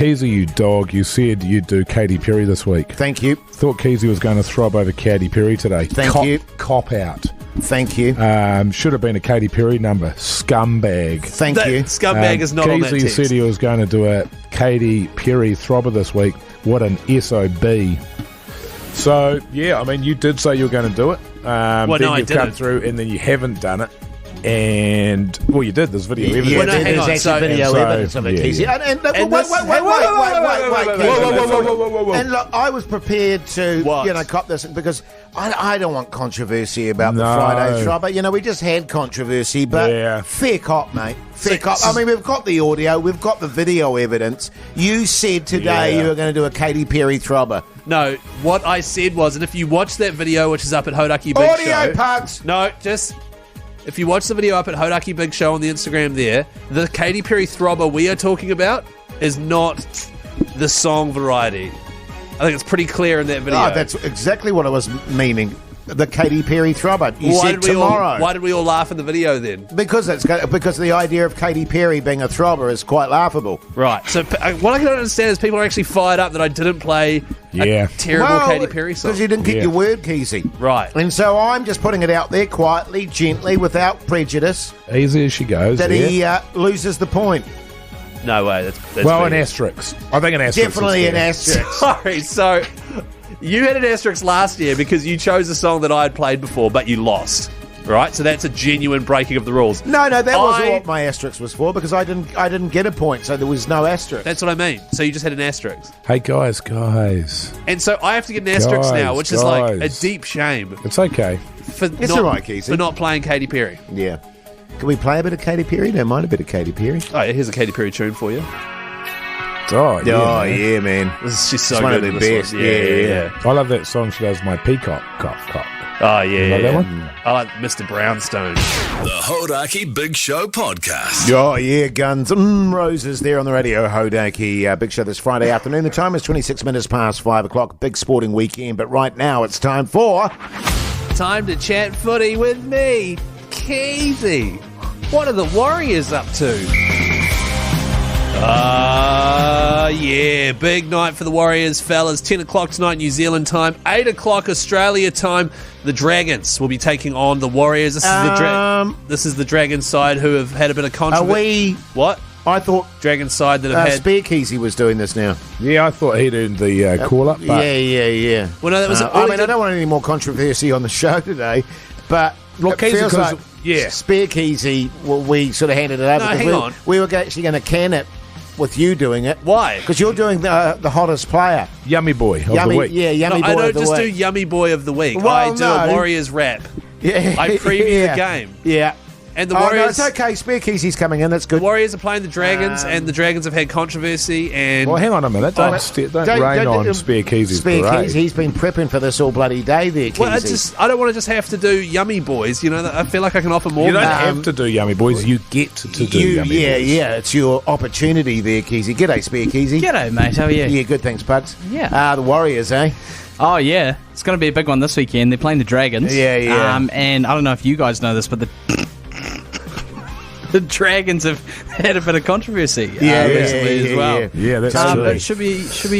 Keyzie, you dog, you said you'd do Katy Perry this week. Thank you. Thought Keyzie was going to throb over Katy Perry today. Thank you. Cop out. Thank you. Should have been a Katy Perry number. Scumbag. Thank That you. scumbag is not on that Keyzie text. said he was going to do a Katy Perry throbber this week. What an SOB. So, yeah, I mean, you did say you were going to do it. Well, then no, I you've come didn't. through and then you haven't done it. And, well, you did. There's video evidence. Yeah, Well, no, hang there's on. actually So- video So, evidence of it, yeah, Keyzie. yeah. And And wait, this- wait, Whoa. And look, I was prepared to, What? cop this because I don't want controversy about the No. Friday throbber. We just had controversy, but Yeah. fair cop, mate. Fair So- cop. I mean, we've got the audio, we've got the video evidence. You said today Yeah. you were going to do a Katy Perry throbber. No, what I said was, and if you watch that video, which is up at Hodaki Big Audio Show... pugs. No, just... If you watch the video up at Hodaki Big Show on the Instagram there, the Katy Perry throbber we are talking about is not the song variety. I think it's pretty clear in that video. Oh, that's exactly what I was meaning. The Katy Perry throbber. You said tomorrow. Why did we all laugh in the video then? Because the idea of Katy Perry being a throbber is quite laughable. Right. So what I don't understand is people are actually fired up that I didn't play Yeah. a terrible Katy Perry song. Because you didn't keep Yeah. your word, Keyzie. Right. And so I'm just putting it out there quietly, gently, without prejudice, Easy as she goes. that yeah. he loses the point. No way. That's Well, an big. asterisk. I think an asterisk. Definitely is an fair. asterisk. Sorry. So you had an asterisk last year because you chose a song that I had played before, but you lost. Right. So that's a genuine breaking of the rules. No, that wasn't what my asterisk was for, because I didn't get a point, so there was no asterisk. That's what I mean. So you just had an asterisk. Hey, guys. And so I have to get an asterisk now, which is like a Guys. deep shame It's okay. for It's all right, Keyzie. for not playing Katy Perry. Yeah. Can we play a bit of Katy Perry? Don't mind a bit of Katy Perry. Oh, yeah, here's a Katy Perry tune for you. Oh, yeah. Oh, man. yeah, man. She's so It's one good. of the in this best. one. Yeah. I love that song she does, My Peacock. Cock. Oh, yeah. You like that one? I like Mr. Brownstone. The Hodaki Big Show podcast. Oh, yeah, guns roses there on the radio. Hodaki Big Show this Friday afternoon. The time is 26 minutes past 5 o'clock. Big sporting weekend. But right now it's time for... Time to chat footy with me, Keyzie. What are the Warriors up to? Yeah, big night for the Warriors, fellas. 10 o'clock tonight New Zealand time, 8 o'clock Australia time. The Dragons will be taking on the Warriors. This is the Dragons side who have had a bit of Are controversy. we... What? I thought Dragons side that have had... Spear Keyzie was doing this now. Yeah, I thought he'd earned the call-up, but... Yeah. Well, no, that was... I don't want any more controversy on the show today, but Look, it Keyzie, feels 'cause- like yeah. Spear Keyzie, we sort of handed it over. No, 'cause hang on. We were actually going to can it with you doing it. Why? Because you're doing the hottest player. Yummy boy of Yummy, the week. yeah, No, Yummy I Boy don't of the just do week. Yummy Boy of the Week. Well, I do a no. Warriors rap. Yeah, I preview yeah. the game. Yeah. And the No, Warriors... it's okay. Spear Keysie's coming in. That's The good. Warriors are playing the Dragons, and the Dragons have had controversy. And Well, hang on a minute. Don't rain on Spear Keyzie's Spear parade. Keyzie, he's been prepping for this all bloody day there, Keyzie. well, I don't want to just have to do Yummy Boys. You know, I feel like I can offer more. You don't than that. have to do Yummy Boys. You get to do Yummy Boys. Yeah, it's your opportunity there, Keyzie. G'day, Spear Keyzie. G'day, mate. How are you? Yeah, good, thanks, Pugs. Yeah. The Warriors, eh? Oh, yeah. It's going to be a big one this weekend. They're playing the Dragons. Yeah. And I don't know if you guys know this, but the Dragons have had a bit of controversy recently as well. Yeah, that's But true. it should be. you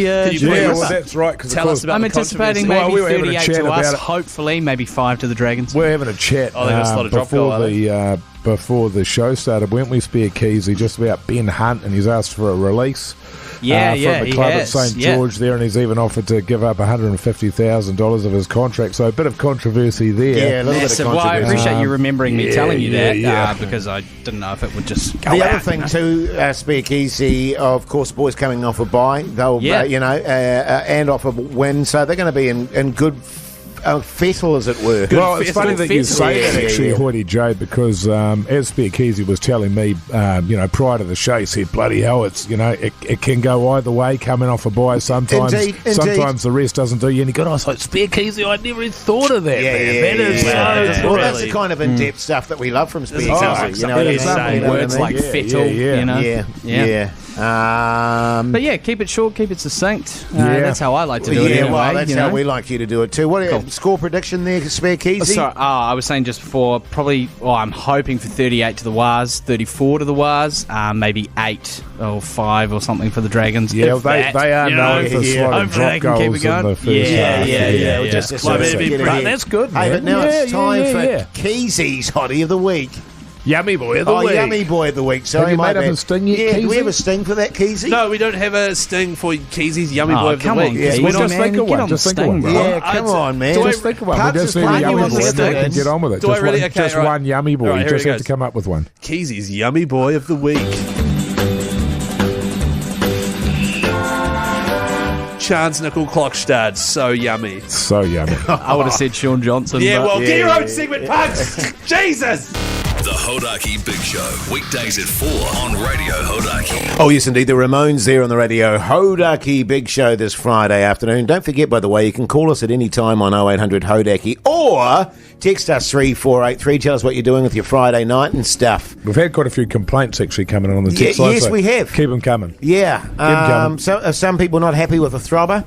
Yeah, please well, that's right. Cause tell us about I'm the anticipating controversy? maybe we were having a 38 chat to about us. it. Hopefully, maybe 5 to the Dragons. We're having a chat Oh, they got a lot of drop goal, before the show started, weren't we, Spear Keyzie, just about Ben Hunt, and he's asked for a release from the he club has. at St George there, and he's even offered to give up $150,000 of his contract, so a bit of controversy there. Yeah, a little bit of Massive. Well, I controversy. appreciate you remembering me yeah, telling you that yeah. because I didn't know if it would just go The out, other thing too, Spear Keyzie, of course, boys coming off a bye, they'll, Yeah. and off a win, so they're going to be in good fettle, as it were. Well, it's funny that you festival. say that, actually, Hoity J, because as Spear Keyzie was telling me, prior to the show, he said, bloody hell, it's, it can go either way coming off a bye. Sometimes Indeed. sometimes the rest doesn't do you any good. I was like, Spear Keyzie, I never even thought of that, man. That is so Well, true. that's the kind of in-depth stuff that we love from Spear Sounds Keyzie. like You know what I something mean? he's saying. You know what I words mean? like fettle, yeah. you know. Yeah. But yeah, keep it short, keep it succinct. That's how I like to do it anyway. Well, that's how we like you to do it too. What score prediction there, Spare Keyzie? Sorry, I was saying just before, probably, I'm hoping for 38 to the Waz, 34 to the Waz, maybe 8 or 5 or something for the Dragons. Yeah, they are known for slotting drop goals in the first half. Yeah. But that's good, man. Hey, but now it's time for Keyzie's Hottie of the Week. Yummy Boy of the Week. Yummy Boy of the Week. Sorry, have you made up a sting yet, Yeah, do we Keyzie? have a sting for that, Keyzie? No, we don't have a sting for Keyzie's Yummy Boy of the Week. Just think of one. Just think of one. Yeah, come on, man. Just think of one. We just need a Yummy Boy and then we can get on with it. Do I really? Okay, just one Yummy Boy. Right, You just here have it to come up with one. Keyzie's Yummy Boy of the Week. Chance Nickel Klokstad, so yummy. So yummy. I would have said Sean Johnson. Yeah, well, get your own segment, punks! Jesus! The Hodaki Big Show, weekdays at 4 on Radio Hodaki. Oh, yes, indeed. The Ramones there on the Radio Hodaki Big Show this Friday afternoon. Don't forget, by the way, you can call us at any time on 0800 Hodaki or text us 3483. Tell us what you're doing with your Friday night and stuff. We've had quite a few complaints actually coming in on the text line. Yes, so we have. Keep them coming. Yeah. coming. So are some people not happy with the throbber?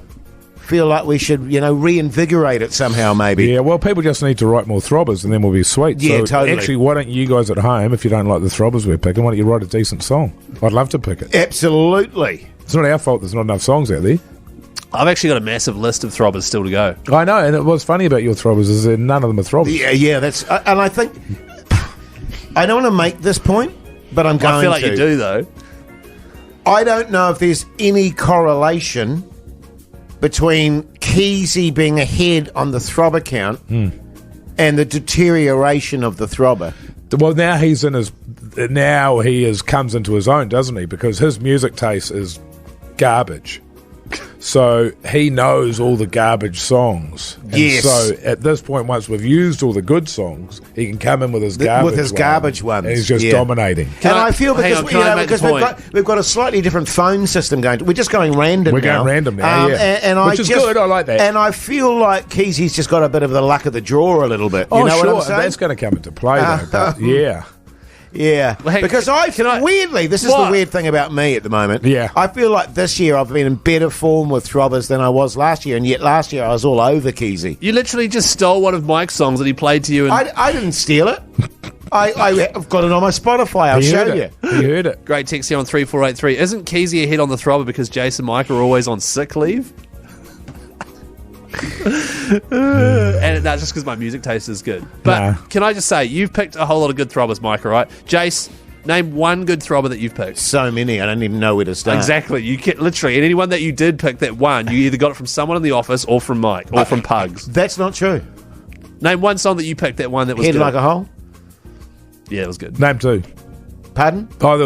Feel like we should, reinvigorate it somehow, maybe. Yeah, well, people just need to write more throbbers and then we'll be sweet. Yeah, so totally. Actually, why don't you guys at home, if you don't like the throbbers we're picking, why don't you write a decent song? I'd love to pick it. Absolutely. It's not our fault there's not enough songs out there. I've actually got a massive list of throbbers still to go. I know, and what's funny about your throbbers is that none of them are throbbers. Yeah, that's... and I think... I don't want to make this point, but I'm going to. I feel like you do, though. I don't know if there's any correlation between Keyzie being ahead on the throbber count and the deterioration of the throbber. Well, now he comes into his own, doesn't he? Because his music taste is garbage. So he knows all the garbage songs. And yes. So at this point, once we've used all the good songs, he can come in with his garbage ones. And he's just dominating. I feel because we've got a slightly different phone system going. We're just going random. We're going random now, which is good. I like that. And I feel like Keysie's just got a bit of the luck of the draw a little bit. You know what I'm sure. saying? That's going to come into play, though. But yeah. Yeah, because weirdly, this is the weird thing about me at the moment. Yeah. I feel like this year I've been in better form with throbbers than I was last year, and yet last year I was all over Keyzie. You literally just stole one of Mike's songs that he played to you. And I didn't steal it. I've got it on my Spotify. I'll show you. You heard it. Great text here on 3483. Isn't Keyzie ahead on the throbber because Jason and Mike are always on sick leave? And that's just because my music taste is good. But can I just say, you've picked a whole lot of good throbbers, Mike, all right? Jace, name one good throbber that you've picked. So many, I don't even know where to start. Exactly. You can, literally, and anyone that you did pick that won, you either got it from someone in the office or from Mike or from Pugs. That's not true. Name one song that you picked that one that was Head good. Like a Hole? Yeah, it was good. Name two. Pardon? Oh, there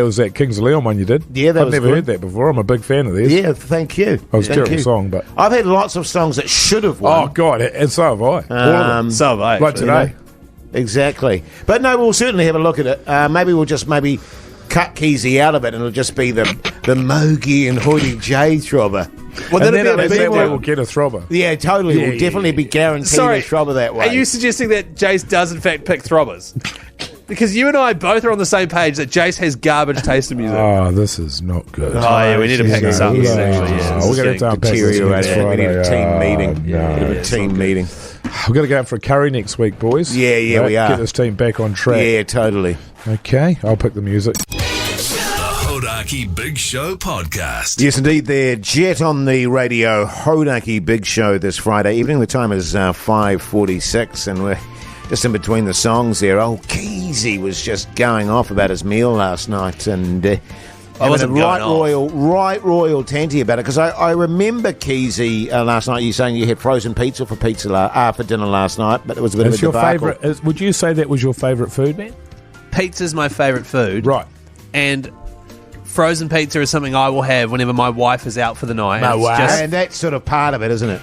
was that Kings of Leon one you did. Yeah, I've never heard that before. I'm a big fan of theirs. Yeah, thank you. It was a terrible song, but I've had lots of songs that should have won. Oh God, and so have I. All of them. So have I. Like today. Exactly. But no, we'll certainly have a look at it. Maybe we'll just cut Keyzie out of it, and it'll just be the Mogi and Hoodie J throbber. Well, and then we'll get a throbber. Yeah, totally. We'll definitely be guaranteed a throbber that way. Are you suggesting that Jace does in fact pick throbbers? Because you and I both are on the same page that Jace has garbage taste in music. Oh, this is not good. Oh, yeah, we need to pick this up. We're going to have to deteriorate. We need a team meeting. A team meeting. We've got to go out for a curry next week, boys. Yeah, we are. Get this team back on track. Yeah, totally. Okay, I'll pick the music. The Hodaki Big Show podcast. Yes, indeed. They're Jet on the Radio Hodaki Big Show this Friday evening. The time is 5:46, and we're just in between the songs there. Old Keyzie was just going off about his meal last night, and I was right royal tanty about it, because I remember Keyzie last night. You saying you had frozen pizza for dinner last night, but it was a bit of a debacle. Would you say that was your favourite food, man? Pizza's my favourite food, right? And frozen pizza is something I will have whenever my wife is out for the night. And that's sort of part of it, isn't it?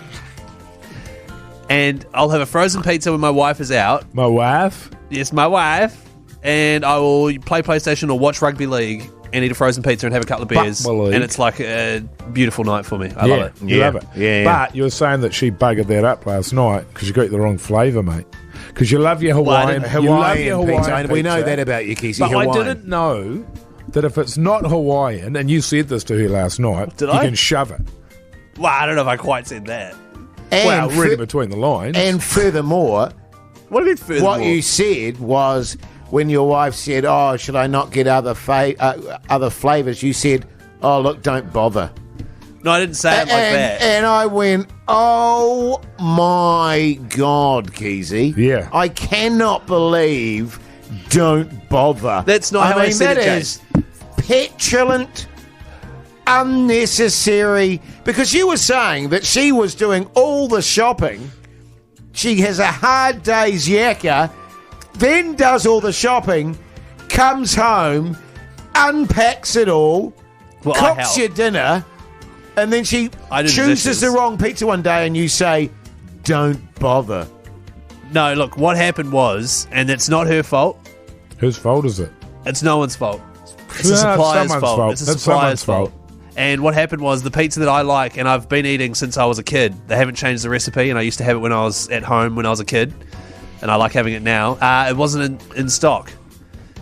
And I'll have a frozen pizza when my wife is out. My wife? Yes, my wife. And I will play PlayStation or watch rugby league and eat a frozen pizza and have a couple of beers. And it's like a beautiful night for me. I love it. You love it. Yeah. But you were saying that she buggered that up last night because you got the wrong flavour, mate. Because you love your Hawaiian pizza. We know that about you, Keyzie. But I didn't know that if it's not Hawaiian, and you said this to her last night, Did you I? can shove it. Well, I don't know if I quite said that. Well, And reading between the lines. And furthermore, What do you mean furthermore? what you said was when your wife said, "Oh, should I not get other flavors?" You said, "Oh, look, don't bother." No, I didn't say it like that. And I went, "Oh my God, Keyzie! Yeah. I cannot believe. Don't bother." That's not how I said it, that is petulant, unnecessary. Because you were saying that she was doing all the shopping. She has a hard day's yakka, then does all the shopping, comes home, unpacks it all, Well, I cooks help. your dinner, and then she I do the chooses dishes. the wrong pizza one day, and you say, "Don't bother." No, look, what happened was, and it's not her fault, Whose fault is it? it's no one's fault. It's a No, it's supplier's someone's fault. fault. It's a It's supplier's someone's fault. And what happened was the pizza that I like, and I've been eating since I was a kid, they haven't changed the recipe, and I used to have it when I was at home when I was a kid, and I like having it now. It wasn't in stock.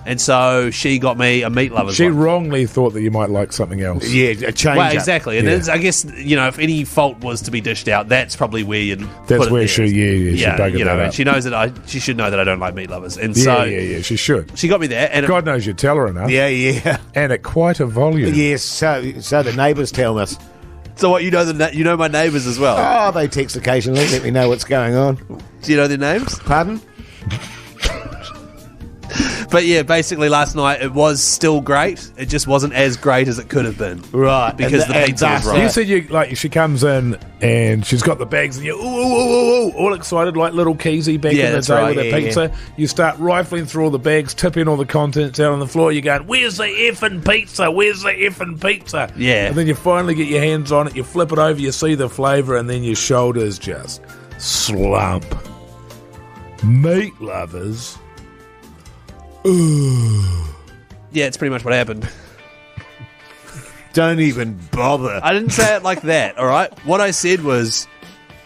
And so she got me a meat lover's She one. wrongly thought that you might like something else. Yeah, a change. Well, up. exactly. And Yeah. it's, I guess, if any fault was to be dished out, that's probably where you'd That's put it where there. she buggered that and up. she knows that she should know that I don't like meat lovers. And Yeah, so yeah, she should. she got me that. And God knows you tell her enough. Yeah, yeah. And at quite a volume. Yes, so the neighbours tell us. so what, you know my neighbours as well. Oh, they text occasionally, let me know what's going on. Do you know their names? Pardon? But yeah, basically last night it was still great. It just wasn't as great as it could have been. Right. Because the pizza was thus- wrong. You said she comes in and she's got the bags and you're ooh, all excited like little Keyzie back Yeah, in the that's day right, with her yeah, pizza. You start rifling through all the bags, tipping all the contents out on the floor. You're going, "Where's the effing pizza? Where's the effing pizza?" Yeah. And then you finally get your hands on it, you flip it over, you see the flavour, and then your shoulders just slump. Meat lovers. Yeah, it's pretty much what happened. Don't even bother. I didn't say it like that, all right? What I said was,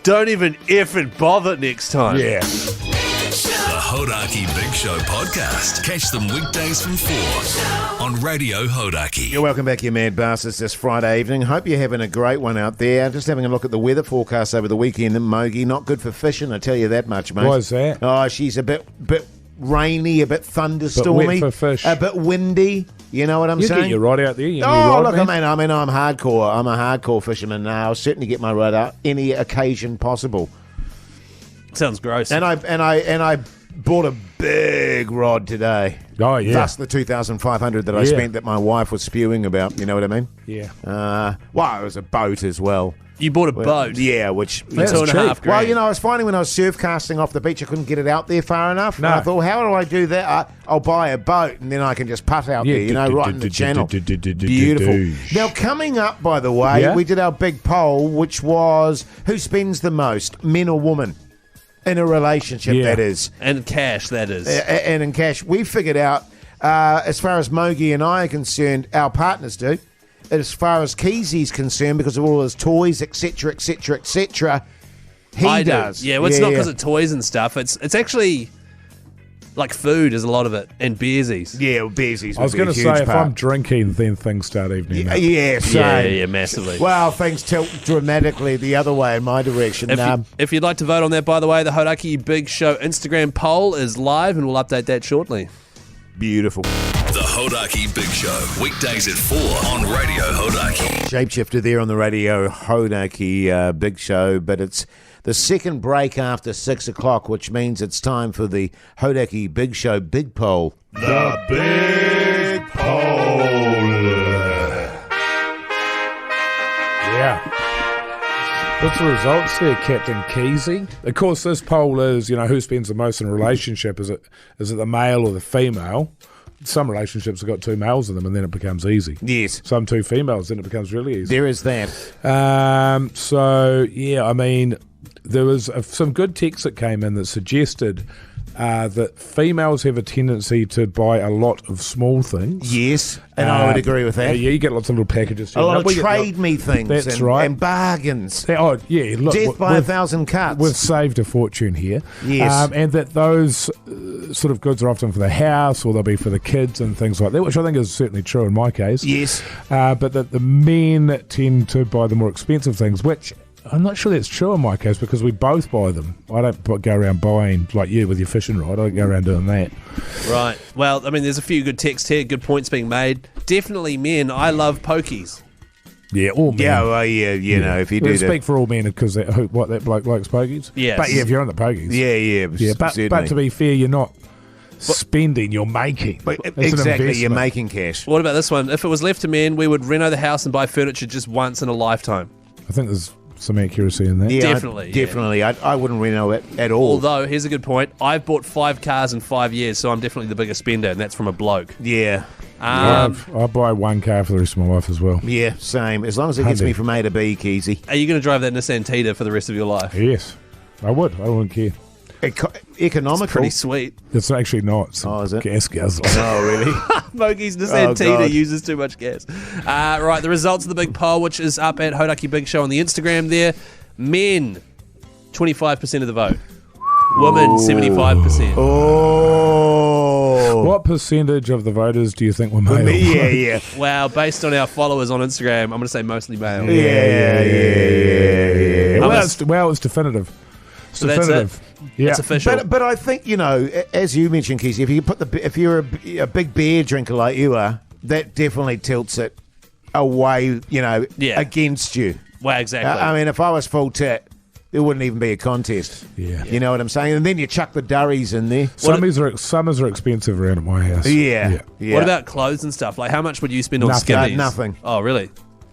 don't even effing bother next time. Yeah. The Hodaki Big Show podcast. Catch them weekdays from 4 on Radio Hodaki. You're welcome back, you mad bastards, this Friday evening. Hope you're having a great one out there. Just having a look at the weather forecast over the weekend in Mogi. Not good for fishing, I tell you that much, mate. Why is that? Oh, she's a bit rainy, a bit thunderstormy, for fish. a bit windy. You know what I'm You saying? get your rod out there. You Oh, rod, look, man. I'm hardcore. I'm a hardcore fisherman now. I'll certainly get my rod out any occasion possible. Sounds gross. And I bought a big rod today. Oh, yeah. Thus the 2,500 that I Yeah. spent that my wife was spewing about. You know what I mean? Yeah. Well, it was a boat as well. You bought a boat? Yeah, which... For $2.5 cheap. grand. Well, you know, I was finding when I was surf casting off the beach, I couldn't get it out there far enough. No. And I thought, how do I do that? I'll buy a boat and then I can just putt out Yeah, there, you know, right in the channel. Beautiful. douche. Now, coming up, by the way, Yeah? we did our big poll, which was who spends the most, men or women, in a relationship, Yeah. that is. And cash, that is. And in cash, we figured out, as far as Mogi and I are concerned, our partners do. As far as Keyzie's concerned, because of all his toys, etc., etc., etc., he I do. does. Yeah, well, it's not because of toys and stuff. It's actually like food is a lot of it, and beersies. Yeah, beersies. I was going to say, if I'm drinking, then things start evening up. Yeah, same. Yeah, massively. Well, things tilt dramatically the other way in my direction. If you'd like to vote on that, by the way, the Hodaki Big Show Instagram poll is live, and we'll update that shortly. Beautiful. The Hodaki Big Show. Weekdays at 4 on Radio Hodaki. Shapeshifter there on the Radio Hodaki Big Show, but it's the second break after 6 o'clock, which means it's time for the Hodaki Big Show Big Poll. The Big Poll. Yeah. What's the results there, Captain Keyzie? Of course, this poll is, who spends the most in a relationship? Is it the male or the female? Some relationships have got two males in them, and then it becomes easy. Yes. Some two females, then it becomes really easy. There is that. So, yeah, I mean, there was some good text that came in that suggested that females have a tendency to buy a lot of small things. Yes, and I would agree with that. Yeah, you get lots of little packages. A lot of trade me things. That's and, right. And bargains. Look, Death by 1,000 cuts. We've saved a fortune here. Yes. And that those sort of goods are often for the house or they'll be for the kids and things like that, which I think is certainly true in my case. Yes. But that the men tend to buy the more expensive things, which I'm not sure that's true in my case because we both buy them. I don't go around buying like you with your fishing rod. I don't go around doing that. Right. Well, I mean, there's a few good texts here, good points being made. Definitely men. I love pokies. Yeah, all men. Yeah, well, you know, if you do speak for all men because that bloke likes pokies. Yes. But yeah, if you're on the pokies. Yeah, but to be fair, you're not spending, you're making. But It's an exactly, you're investment. making cash. What about this one? If it was left to men, we would reno the house and buy furniture just once in a lifetime. I think there's some accuracy in that. Yeah, Definitely. Definitely. I wouldn't reno it at all. Although, here's a good point. I've bought 5 cars in 5 years, so I'm definitely the biggest spender, and that's from a bloke. Yeah. I buy one car for the rest of my life as well. Yeah, same. As long as it gets me from A to B, Keyzie. Are you going to drive that Nissan Tita for the rest of your life? Yes, I would. I wouldn't care. Economical. It's pretty sweet. It's actually not. It's is it? gas guzzler. Oh, really? Mogi's Nissan Tita God. uses too much gas. Right, the results of the big poll, which is up at Hodaki Big Show on the Instagram there. Men, 25% of the vote. Women, 75%. Oh. What percentage of the voters do you think were male? Yeah. Wow, based on our followers on Instagram, I'm going to say mostly male. Yeah. Well, it's definitive. It's So that's definitive. Yeah. It's official. But I think, you know, as you mentioned, Keyzie, if you're a big beer drinker like you are, that definitely tilts it away, you know, against you. Well, exactly. I mean, if I was full tit, there wouldn't even be a contest. Yeah. You know what I'm saying? And then you chuck the durries in there. Summers are expensive around at my house. Yeah. What about clothes and stuff? Like, how much would you spend on Nothing. skivvies? Nothing. Oh, really?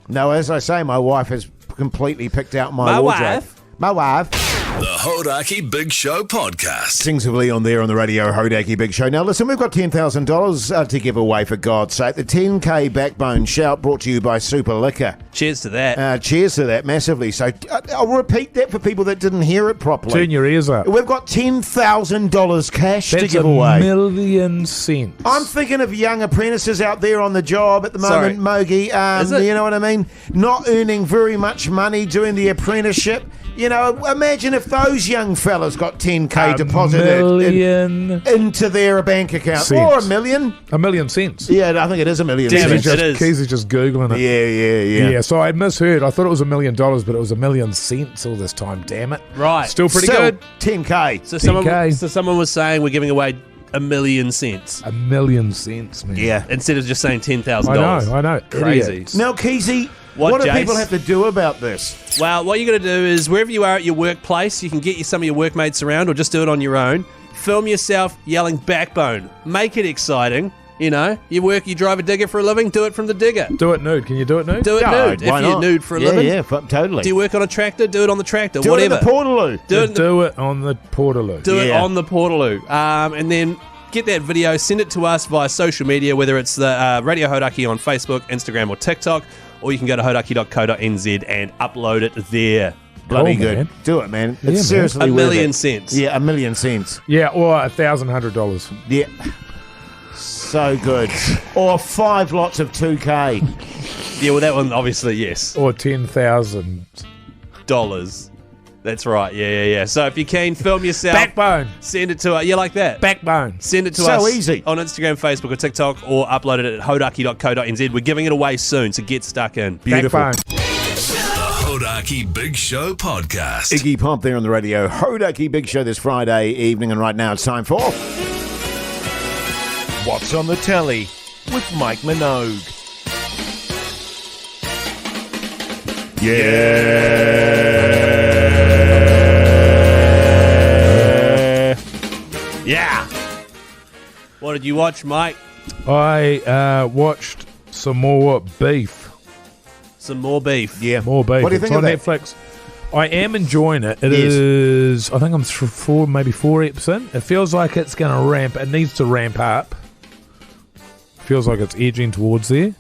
No, as I say, my wife has completely picked out my wardrobe. My wife. The Hodaki Big Show podcast. Sings of Leon there on the radio, Hodaki Big Show. Now, listen, we've got $10,000 to give away, for God's sake. The 10K Backbone Shout brought to you by Super Liquor. Cheers to that. Cheers to that, massively. So I'll repeat that for people that didn't hear it properly. Turn your ears up. We've got $10,000 cash to give a away. million cents. I'm thinking of young apprentices out there on the job at the Sorry. moment, Mogi. Is it? You know what I mean? Not earning very much money doing the apprenticeship. You know, imagine if those young fellas got 10K deposited into their bank account. Cents. Or a million. A million cents. Yeah, I think it is a million. Damn cents. it is. Keyzie's just Googling it. Yeah. So I misheard. I thought it was $1 million, but it was 1 million cents all this time. Damn it. Right. Still pretty Still, good. 10K. So 10K. someone was saying we're giving away $1 million cents. $1 million cents, man. Yeah. Instead of just saying $10,000. I know. Crazy. Idiots. Now, Keyzie, What, what do Jace? people have to do about this? Well, what you're going to do is wherever you are at your workplace, you can get some of your workmates around or just do it on your own. Film yourself yelling backbone. Make it exciting. You know, you drive a digger for a living, do it from the digger. Do it nude. Can you do it nude? Do it nude. If why you're not? nude for a living. Yeah, totally. Do you work on a tractor? Do it on the tractor. Do whatever. it in the Portaloo. Do it on the Portaloo. Do it on the Portaloo. And then get that video, send it to us via social media, whether it's the Radio Hodaki on Facebook, Instagram or TikTok, or you can go to hodaki.co.nz and upload it there. Bloody Cool, good. man. Do it, man. Yeah, It's man. seriously $1 worth million it. cents. Yeah, $1 million cents. Yeah, or $1,100. Yeah. So good. Or 5 lots of 2K. Yeah, well, that one, obviously, yes. Or $10,000. That's right. Yeah. So if you can, film yourself. Backbone. Send it to us. Yeah, like that. Backbone. Send it to So us easy. on Instagram, Facebook, or TikTok, or upload it at hodaki.co.nz. We're giving it away soon, so get stuck in. Beautiful. Backbone. The Hodaki Big Show podcast. Iggy Pop there on the radio. Hodaki Big Show this Friday evening, and right now it's time for What's on the Telly with Mike Minogue. Yeah. What did you watch, Mike? I watched some more beef. Some more beef. Yeah. More beef. What do you It's think on of that? Netflix. I am enjoying it. It Yes. is, I think I'm maybe 4 eps in. It feels like it's going to ramp. It needs to ramp up. Feels like it's edging towards there.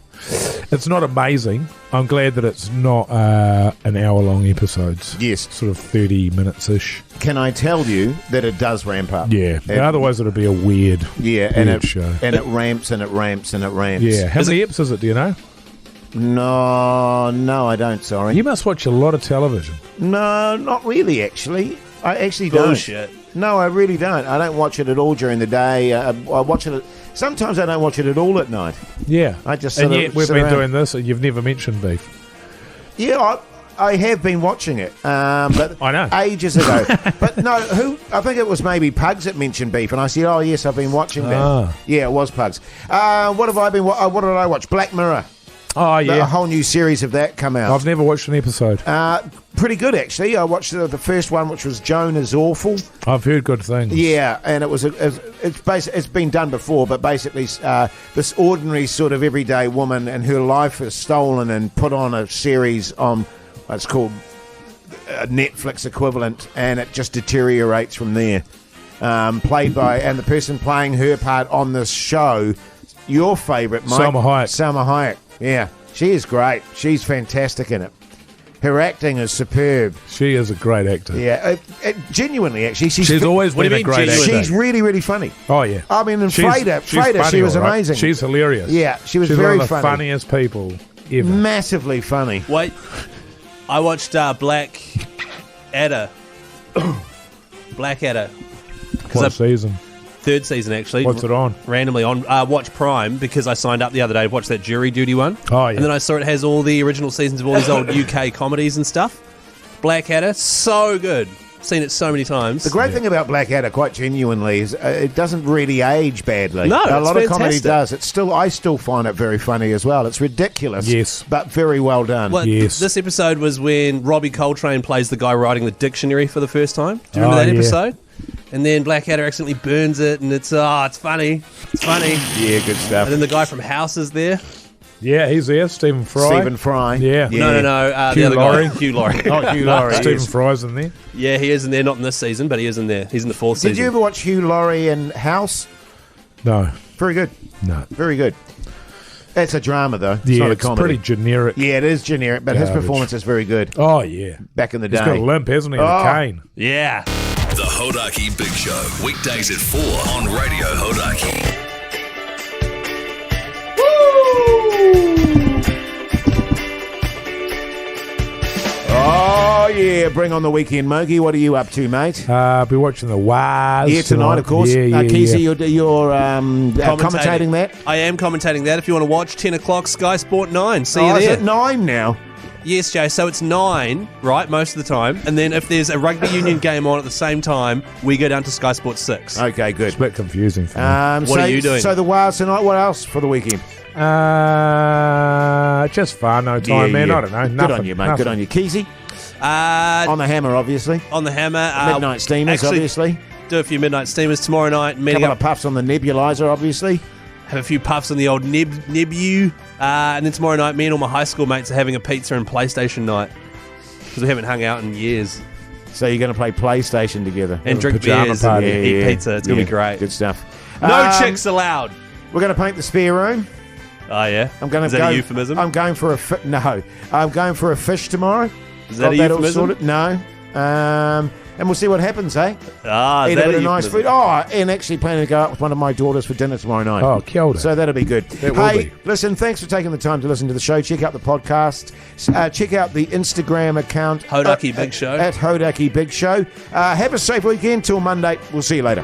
It's not amazing. I'm glad that it's not an hour-long episodes. Yes. Sort of 30 minutes-ish. Can I tell you that it does ramp up? Yeah. Otherwise, it'll be a weird, weird show. And it ramps and it ramps and it ramps. Yeah. How many episodes is it, do you know? No, I don't, sorry. You must watch a lot of television. No, not really, actually. I actually don't. Bullshit. No, I really don't. I don't watch it at all during the day. I watch it. Sometimes I don't watch it at all at night. Yeah. I just and sort yet of we've sit been around. doing this and you've never mentioned beef. Yeah, I have been watching it, but I know. ages ago. But no, I think it was maybe Pugs that mentioned beef, and I said, "Oh yes, I've been watching that." Ah. Yeah, it was Pugs. What have I been? What did I watch? Black Mirror. Oh, yeah. A whole new series of that come out. I've never watched an episode. Pretty good, actually. I watched the first one, which was Joan is Awful. I've heard good things. Yeah, and it's been done before, but basically this ordinary sort of everyday woman and her life is stolen and put on a series on, it's called a Netflix equivalent, and it just deteriorates from there. Played by, and the person playing her part on this show, your favourite, Mike. Salma Hayek. Salma Hayek, yeah. She is great. She's fantastic in it. Her acting is superb. She is a great actor. Yeah, genuinely, actually. She's always been a great actor. She's really, really funny. Oh, yeah. I mean, in She's Freda, funny, she was all right. amazing. She's hilarious. Yeah, she was She's very one of the funny. funniest people ever. Massively funny. Wait, I watched Black Adder. Black Adder. What season? Third season, actually. What's it on? Randomly on Watch Prime, because I signed up the other day to watch that Jury Duty one. Oh, yeah. And then I saw it has all the original seasons of all these old UK comedies and stuff. Blackadder, so good. Seen it so many times. The great thing about Blackadder, quite genuinely, is it doesn't really age badly. No, a it's lot of comedy fantastic. does. I still find it very funny as well. It's ridiculous, yes, but very well done. Well, yes. This episode was when Robbie Coltrane plays the guy writing the dictionary for the first time. Do you remember that episode? And then Blackadder accidentally burns it, and it's funny. It's funny. Yeah, good stuff. And then the guy from House is there. Yeah, he's there. Stephen Fry. Yeah. No. The other guy, Hugh Laurie. Oh, Hugh Laurie. Stephen Fry's in there. Yeah, he is in there. Not in this season, but he is in there. He's in the fourth season. Did you ever watch Hugh Laurie in House? No. Very good. No. Very good. It's a drama, though. It's Yeah, not a it's comedy. pretty generic. Yeah, it is generic, but his Garbage. performance is very good. Oh, yeah. Back in the day. He's got a limp, hasn't he? And a cane. Yeah. The Hodaki Big Show, weekdays at 4 on Radio Hodaki. Oh, yeah. Bring on the weekend, Mogi. What are you up to, mate? I'll be watching the Waz. Yeah, tonight, of course. Yeah, Keyzie, yeah. you're commentating that? I am commentating that. If you want to watch, 10 o'clock, Sky Sport 9. See you Is there. it 9 now? Yes, Jay. So it's 9, right, most of the time. And then if there's a rugby union game on at the same time, we go down to Sky Sport 6. Okay, good. It's a bit confusing for me. What are you doing? So the Waz tonight. What else for the weekend? Just fun, no time, man. I don't know. Nothing. Good on you, mate. Good on you. Keyzie? On the hammer, obviously. On the hammer. Midnight steamers, actually, obviously. Do a few midnight steamers tomorrow night. A Meeting couple up. of puffs on the nebulizer, obviously. Have a few puffs on the old Nebu. And then tomorrow night, me and all my high school mates are having a pizza and PlayStation night. Because we haven't hung out in years. So you're going to play PlayStation together. And drink pajama beers party. and eat pizza. It's going to be great. Good stuff. No chicks allowed. We're going to paint the spare room. Oh, yeah? I'm going Is that a euphemism? I'm going for no. I'm going for a fish tomorrow. Is that a all euphemism? sorted? No. And we'll see what happens, eh? Ah, Eat is a that bit a of nice euphemism? food. Oh, and actually planning to go out with one of my daughters for dinner tomorrow night. Oh, kia ora. So that'll be good. It will Hey, be. listen, thanks for taking the time to listen to the show. Check out the podcast. Check out the Instagram account. Hodaki Big Show. At Hodaki Big Show. Have a safe weekend. Till Monday. We'll see you later.